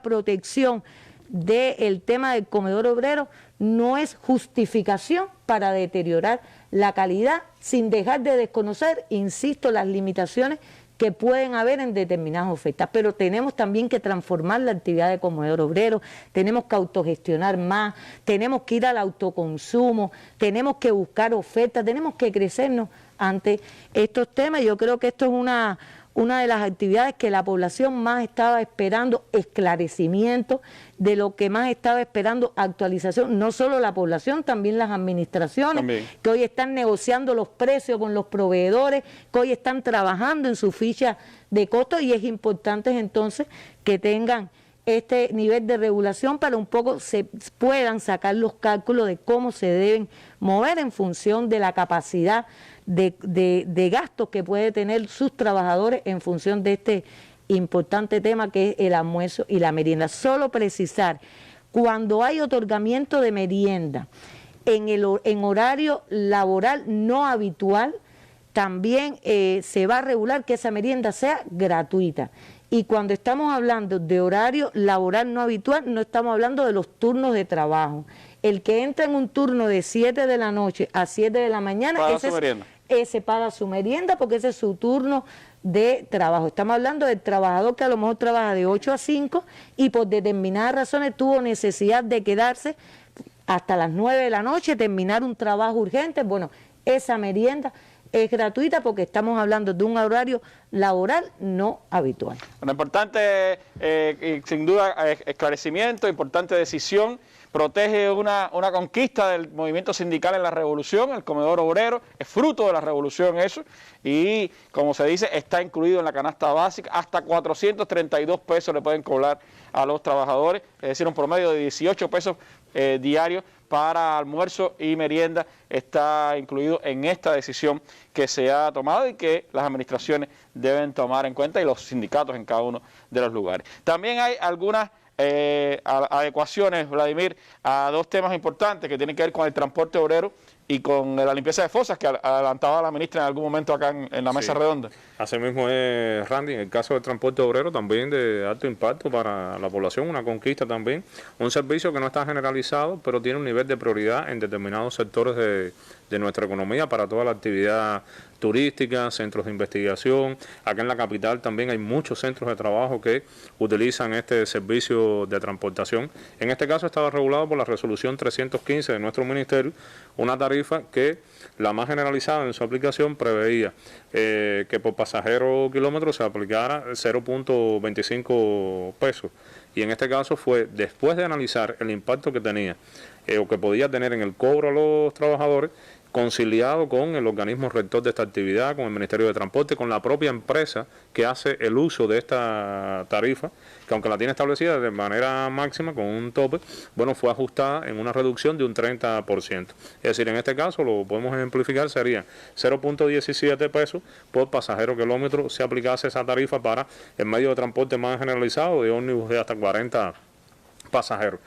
protección del tema del comedor obrero no es justificación para deteriorar la calidad, sin dejar de desconocer, insisto, las limitaciones que pueden haber en determinadas ofertas, pero tenemos también que transformar la actividad de comedor obrero, tenemos que autogestionar más, tenemos que ir al autoconsumo, tenemos que buscar ofertas, tenemos que crecernos ante estos temas. Yo creo que esto es una de las actividades que la población más estaba esperando, esclarecimiento, de lo que más estaba esperando, actualización, no solo la población, también las administraciones, que hoy están negociando los precios con los proveedores, que hoy están trabajando en su ficha de costos, y es importante entonces que tengan este nivel de regulación para un poco se puedan sacar los cálculos de cómo se deben mover en función de la capacidad de gastos que puede tener sus trabajadores en función de este importante tema que es el almuerzo y la merienda. Solo precisar, cuando hay otorgamiento de merienda en horario laboral no habitual, también se va a regular que esa merienda sea gratuita. Y cuando estamos hablando de horario laboral no habitual, no estamos hablando de los turnos de trabajo. El que entra en un turno de 7 de la noche a 7 de la mañana, ese paga su merienda porque ese es su turno de trabajo. Estamos hablando del trabajador que a lo mejor trabaja de 8 a 5 y por determinadas razones tuvo necesidad de quedarse hasta las 9 de la noche, terminar un trabajo urgente. Bueno, esa merienda es gratuita porque estamos hablando de un horario laboral no habitual.
Bueno, importante, sin duda, esclarecimiento, importante decisión. Protege una conquista del movimiento sindical en la revolución, el comedor obrero, es fruto de la revolución eso, y como se dice, está incluido en la canasta básica, hasta 432 pesos le pueden cobrar a los trabajadores, es decir, un promedio de 18 pesos diarios para almuerzo y merienda, está incluido en esta decisión que se ha tomado y que las administraciones deben tomar en cuenta y los sindicatos en cada uno de los lugares. También hay algunas adecuaciones, Vladimir, a dos temas importantes que tienen que ver con el transporte obrero y con la limpieza de fosas que adelantaba la ministra en algún momento acá en la mesa redonda.
Así mismo es, Randy, en el caso del transporte obrero también de alto impacto para la población, una conquista también, un servicio que no está generalizado, pero tiene un nivel de prioridad en determinados sectores de nuestra economía para toda la actividad turística, centros de investigación. Acá en la capital también hay muchos centros de trabajo que utilizan este servicio de transportación. En este caso estaba regulado por la resolución 315 de nuestro ministerio, una tarifa que la más generalizada en su aplicación preveía que por pasajero o kilómetro se aplicara 0.25 pesos. Y en este caso fue después de analizar el impacto que tenía o que podía tener en el cobro a los trabajadores, conciliado con el organismo rector de esta actividad, con el Ministerio de Transporte, con la propia empresa que hace el uso de esta tarifa, que aunque la tiene establecida de manera máxima, con un tope, bueno, fue ajustada en una reducción de un 30%. Es decir, en este caso, lo podemos ejemplificar, sería 0.17 pesos por pasajero kilómetro se aplicase esa tarifa para el medio de transporte más generalizado de ómnibus de hasta 40 pasajeros.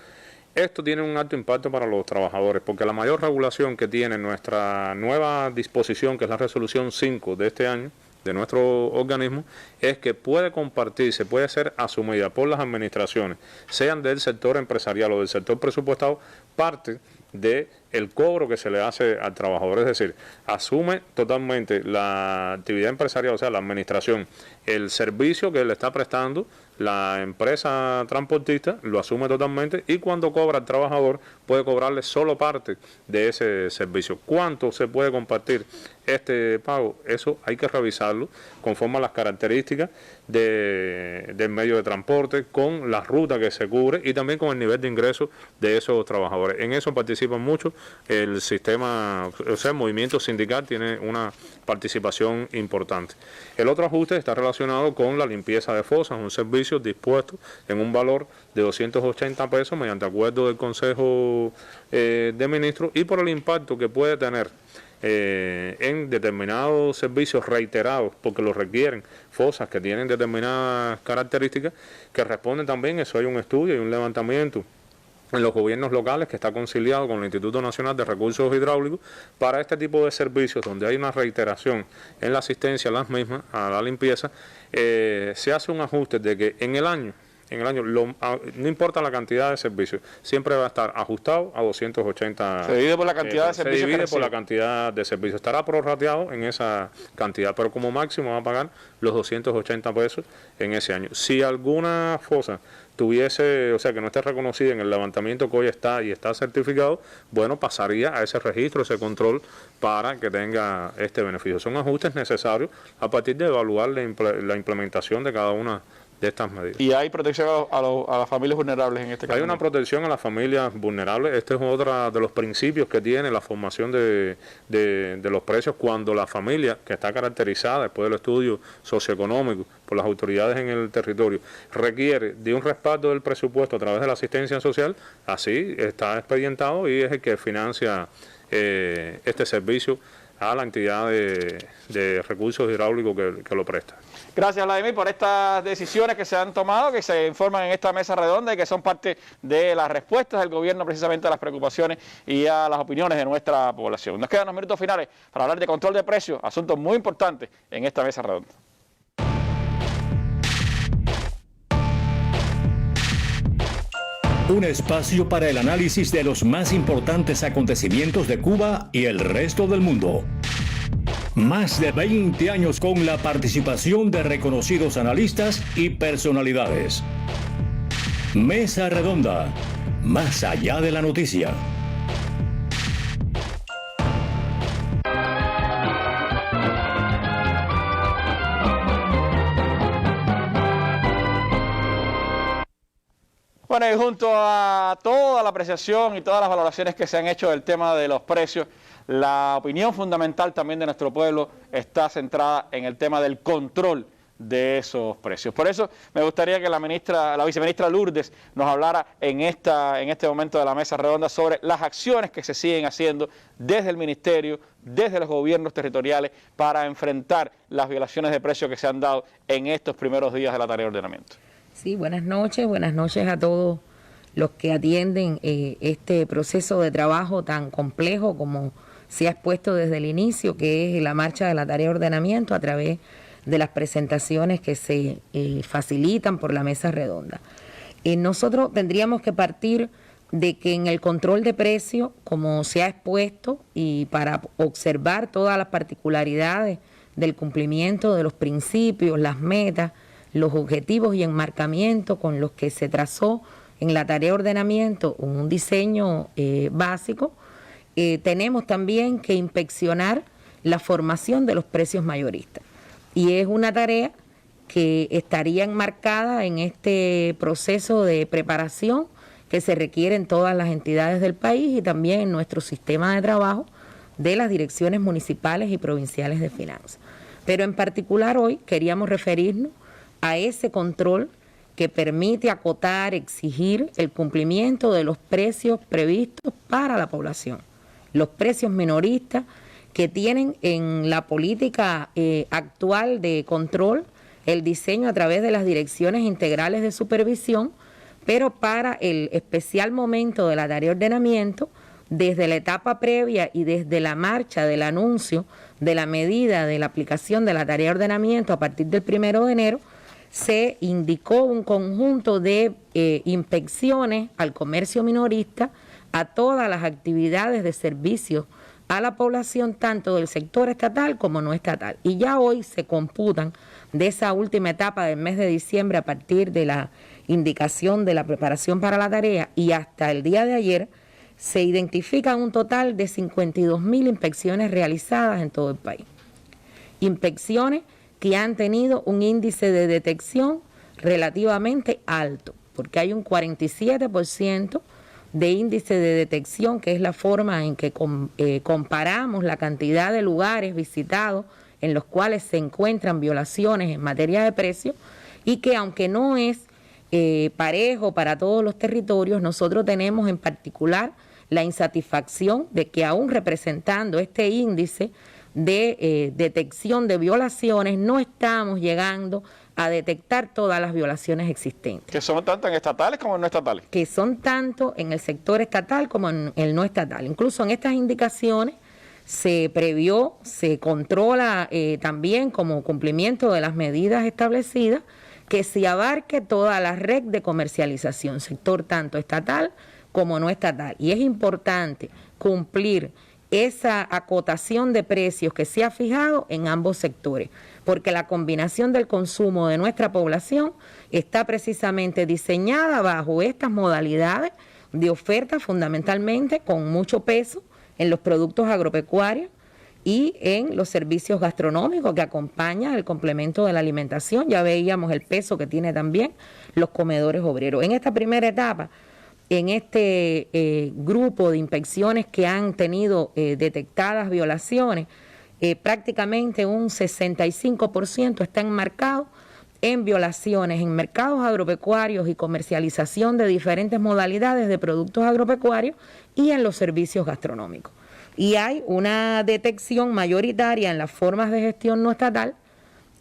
Esto tiene un alto impacto para los trabajadores, porque la mayor regulación que tiene nuestra nueva disposición, que es la resolución 5 de este año, de nuestro organismo, es que puede compartirse, puede ser asumida por las administraciones, sean del sector empresarial o del sector presupuestado, parte del cobro que se le hace al trabajador. Es decir, asume totalmente la actividad empresarial, o sea, la administración, el servicio que le está prestando la empresa transportista, lo asume totalmente, y cuando cobra al trabajador puede cobrarle solo parte de ese servicio. ¿Cuánto se puede compartir este pago? Eso hay que revisarlo conforme a las características del medio de transporte, con la ruta que se cubre y también con el nivel de ingreso de esos trabajadores. En eso participan mucho el sistema, o sea, el movimiento sindical tiene una participación importante. El otro ajuste está relacionado con la limpieza de fosas, un servicio dispuesto en un valor de 280 pesos mediante acuerdo del Consejo de Ministros, y por el impacto que puede tener en determinados servicios reiterados, porque lo requieren, fosas que tienen determinadas características que responden también, eso hay un estudio y un levantamiento en los gobiernos locales que está conciliado con el Instituto Nacional de Recursos Hidráulicos para este tipo de servicios donde hay una reiteración en la asistencia a las mismas, a la limpieza. Se hace un ajuste de que en el año no importa la cantidad de servicios, siempre va a estar ajustado a 280.
Se divide por la cantidad de servicios.
Se divide por la cantidad de servicios. Estará prorrateado en esa cantidad, pero como máximo va a pagar los 280 pesos en ese año. Si alguna fosa tuviese, o sea, que no esté reconocida en el levantamiento que hoy está y está certificado, bueno, pasaría a ese registro, ese control, para que tenga este beneficio. Son ajustes necesarios a partir de evaluar la implementación de cada una de estas medidas.
¿Y hay protección a las familias vulnerables en este caso?
Hay una protección a las familias vulnerables. Este es otro de los principios que tiene la formación de los precios, cuando la familia, que está caracterizada después del estudio socioeconómico por las autoridades en el territorio, requiere de un respaldo del presupuesto a través de la asistencia social, así está expedientado y es el que financia este servicio a la entidad de recursos hidráulicos que lo presta.
Gracias, Vladimir, por estas decisiones que se han tomado, que se informan en esta mesa redonda y que son parte de las respuestas del gobierno precisamente a las preocupaciones y a las opiniones de nuestra población. Nos quedan unos minutos finales para hablar de control de precios, asuntos muy importantes en esta mesa redonda.
Un espacio para el análisis de los más importantes acontecimientos de Cuba y el resto del mundo. Más de 20 años con la participación de reconocidos analistas y personalidades. Mesa Redonda, más allá de la noticia.
Bueno, y junto a toda la apreciación y todas las valoraciones que se han hecho del tema de los precios, la opinión fundamental también de nuestro pueblo está centrada en el tema del control de esos precios. Por eso me gustaría que la viceministra Lourdes nos hablara en este momento de la mesa redonda sobre las acciones que se siguen haciendo desde el ministerio, desde los gobiernos territoriales, para enfrentar las violaciones de precios que se han dado en estos primeros días de la tarea de ordenamiento.
Sí, buenas noches a todos los que atienden este proceso de trabajo tan complejo como se ha expuesto desde el inicio, que es la marcha de la tarea de ordenamiento a través de las presentaciones que se facilitan por la mesa redonda. Nosotros tendríamos que partir de que en el control de precios, como se ha expuesto, y para observar todas las particularidades del cumplimiento de los principios, las metas, los objetivos y enmarcamientos con los que se trazó en la tarea de ordenamiento un diseño básico, tenemos también que inspeccionar la formación de los precios mayoristas. Y es una tarea que estaría enmarcada en este proceso de preparación que se requiere en todas las entidades del país y también en nuestro sistema de trabajo de las direcciones municipales y provinciales de finanzas. Pero en particular hoy queríamos referirnos a ese control que permite acotar, exigir el cumplimiento de los precios previstos para la población. Los precios minoristas que tienen en la política actual de control el diseño a través de las direcciones integrales de supervisión, pero para el especial momento de la tarea de ordenamiento, desde la etapa previa y desde la marcha del anuncio de la medida de la aplicación de la tarea de ordenamiento a partir del 1 de enero, se indicó un conjunto de inspecciones al comercio minorista, a todas las actividades de servicio a la población, tanto del sector estatal como no estatal. Y ya hoy se computan de esa última etapa del mes de diciembre a partir de la indicación de la preparación para la tarea y hasta el día de ayer, se identifican un total de 52.000 inspecciones realizadas en todo el país. Inspecciones que han tenido un índice de detección relativamente alto, porque hay un 47% de índice de detección, que es la forma en que comparamos la cantidad de lugares visitados en los cuales se encuentran violaciones en materia de precio, y que aunque no es parejo para todos los territorios, nosotros tenemos en particular la insatisfacción de que aún representando este índice de detección de violaciones, no estamos llegando a detectar todas las violaciones existentes.
Que son tanto en estatales como en no estatales.
Que son tanto en el sector estatal como en el no estatal. Incluso en estas indicaciones se previó, se controla también como cumplimiento de las medidas establecidas, que se abarque toda la red de comercialización, sector tanto estatal como no estatal. Y es importante cumplir esa acotación de precios que se ha fijado en ambos sectores, porque la combinación del consumo de nuestra población está precisamente diseñada bajo estas modalidades de oferta, fundamentalmente con mucho peso en los productos agropecuarios y en los servicios gastronómicos que acompañan el complemento de la alimentación. Ya veíamos el peso que tiene también los comedores obreros. En esta primera etapa, en este grupo de inspecciones que han tenido detectadas violaciones, prácticamente un 65% está enmarcado en violaciones en mercados agropecuarios y comercialización de diferentes modalidades de productos agropecuarios y en los servicios gastronómicos. Y hay una detección mayoritaria en las formas de gestión no estatal,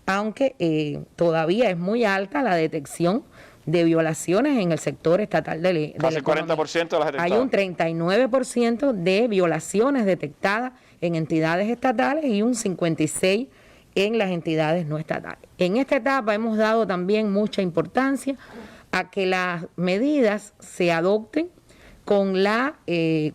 aunque todavía es muy alta la detección de violaciones en el sector estatal de la
casi el 40% de las detectadas.
Hay un 39% de violaciones detectadas en entidades estatales y un 56% en las entidades no estatales. En esta etapa hemos dado también mucha importancia a que las medidas se adopten con la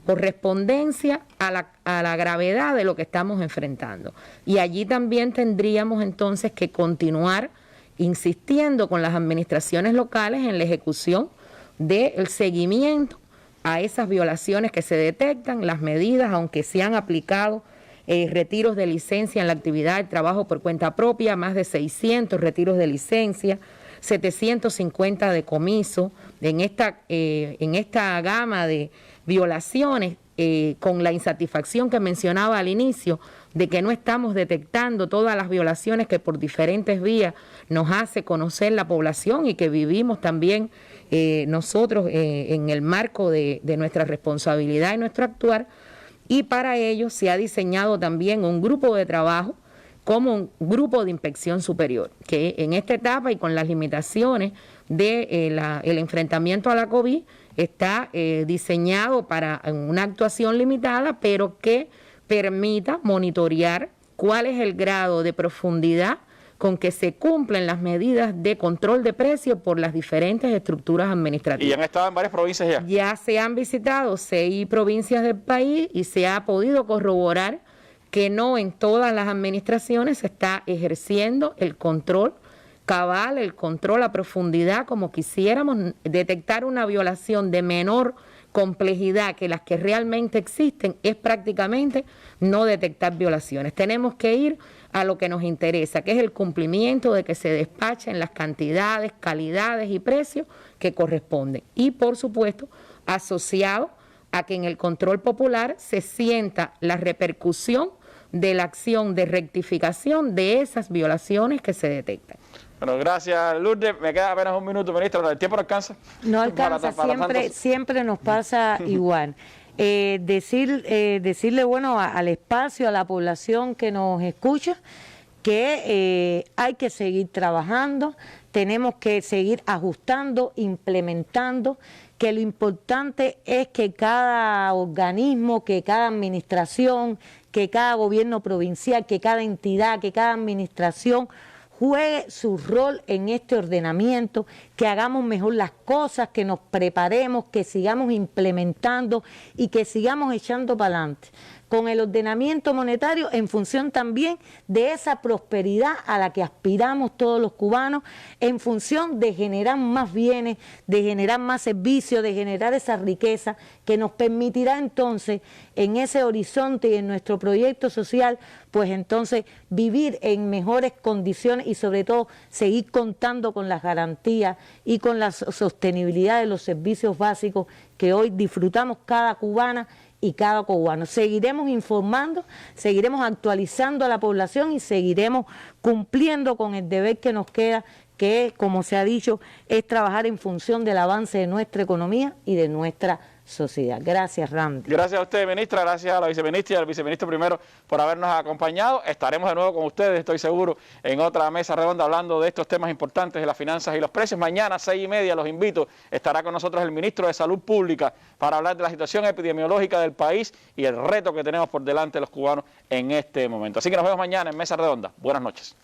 correspondencia a la gravedad de lo que estamos enfrentando. Y allí también tendríamos entonces que continuar insistiendo con las administraciones locales en la ejecución del seguimiento a esas violaciones que se detectan, las medidas, aunque se han aplicado retiros de licencia en la actividad de trabajo por cuenta propia, más de 600 retiros de licencia, 750 decomisos, en esta gama de violaciones, con la insatisfacción que mencionaba al inicio, de que no estamos detectando todas las violaciones que por diferentes vías nos hace conocer la población y que vivimos también nosotros en el marco de nuestra responsabilidad y nuestro actuar. Y para ello se ha diseñado también un grupo de trabajo como un grupo de inspección superior, que en esta etapa y con las limitaciones del enfrentamiento a la COVID está diseñado para una actuación limitada, pero que permita monitorear cuál es el grado de profundidad con que se cumplen las medidas de control de precios por las diferentes estructuras administrativas.
¿Y han estado en varias provincias ya?
Ya se han visitado 6 provincias del país y se ha podido corroborar que no en todas las administraciones se está ejerciendo el control cabal, el control a profundidad, como quisiéramos. Detectar una violación de menor complejidad que las que realmente existen es prácticamente no detectar violaciones. Tenemos que ir a lo que nos interesa, que es el cumplimiento de que se despachen las cantidades, calidades y precios que corresponden. Y por supuesto, asociado a que en el control popular se sienta la repercusión de la acción de rectificación de esas violaciones que se detectan.
Bueno, gracias, Lourdes. Me queda apenas un minuto, ministra. ¿El tiempo no alcanza?
No alcanza, siempre nos pasa igual. Decirle, bueno, al espacio, a la población que nos escucha, que hay que seguir trabajando, tenemos que seguir ajustando, implementando, que lo importante es que cada organismo, que cada administración, que cada gobierno provincial, que cada entidad, que cada administración juegue su rol en este ordenamiento, que hagamos mejor las cosas, que nos preparemos, que sigamos implementando y que sigamos echando para adelante. con el ordenamiento monetario en función también de esa prosperidad a la que aspiramos todos los cubanos, en función de generar más bienes, de generar más servicios, de generar esa riqueza que nos permitirá entonces en ese horizonte y en nuestro proyecto social, pues entonces vivir en mejores condiciones y sobre todo seguir contando con las garantías y con la sostenibilidad de los servicios básicos que hoy disfrutamos cada cubana y cada cubano. Seguiremos informando, seguiremos actualizando a la población y seguiremos cumpliendo con el deber que nos queda, que, como se ha dicho, es trabajar en función del avance de nuestra economía y de nuestra sociedad. Gracias, Randy.
Gracias a usted, ministra, gracias a la viceministra y al viceministro primero por habernos acompañado. Estaremos de nuevo con ustedes, estoy seguro, en otra mesa redonda hablando de estos temas importantes de las finanzas y los precios. Mañana, 6:30, los invito, estará con nosotros el ministro de Salud Pública para hablar de la situación epidemiológica del país y el reto que tenemos por delante los cubanos en este momento. Así que nos vemos mañana en Mesa Redonda. Buenas noches.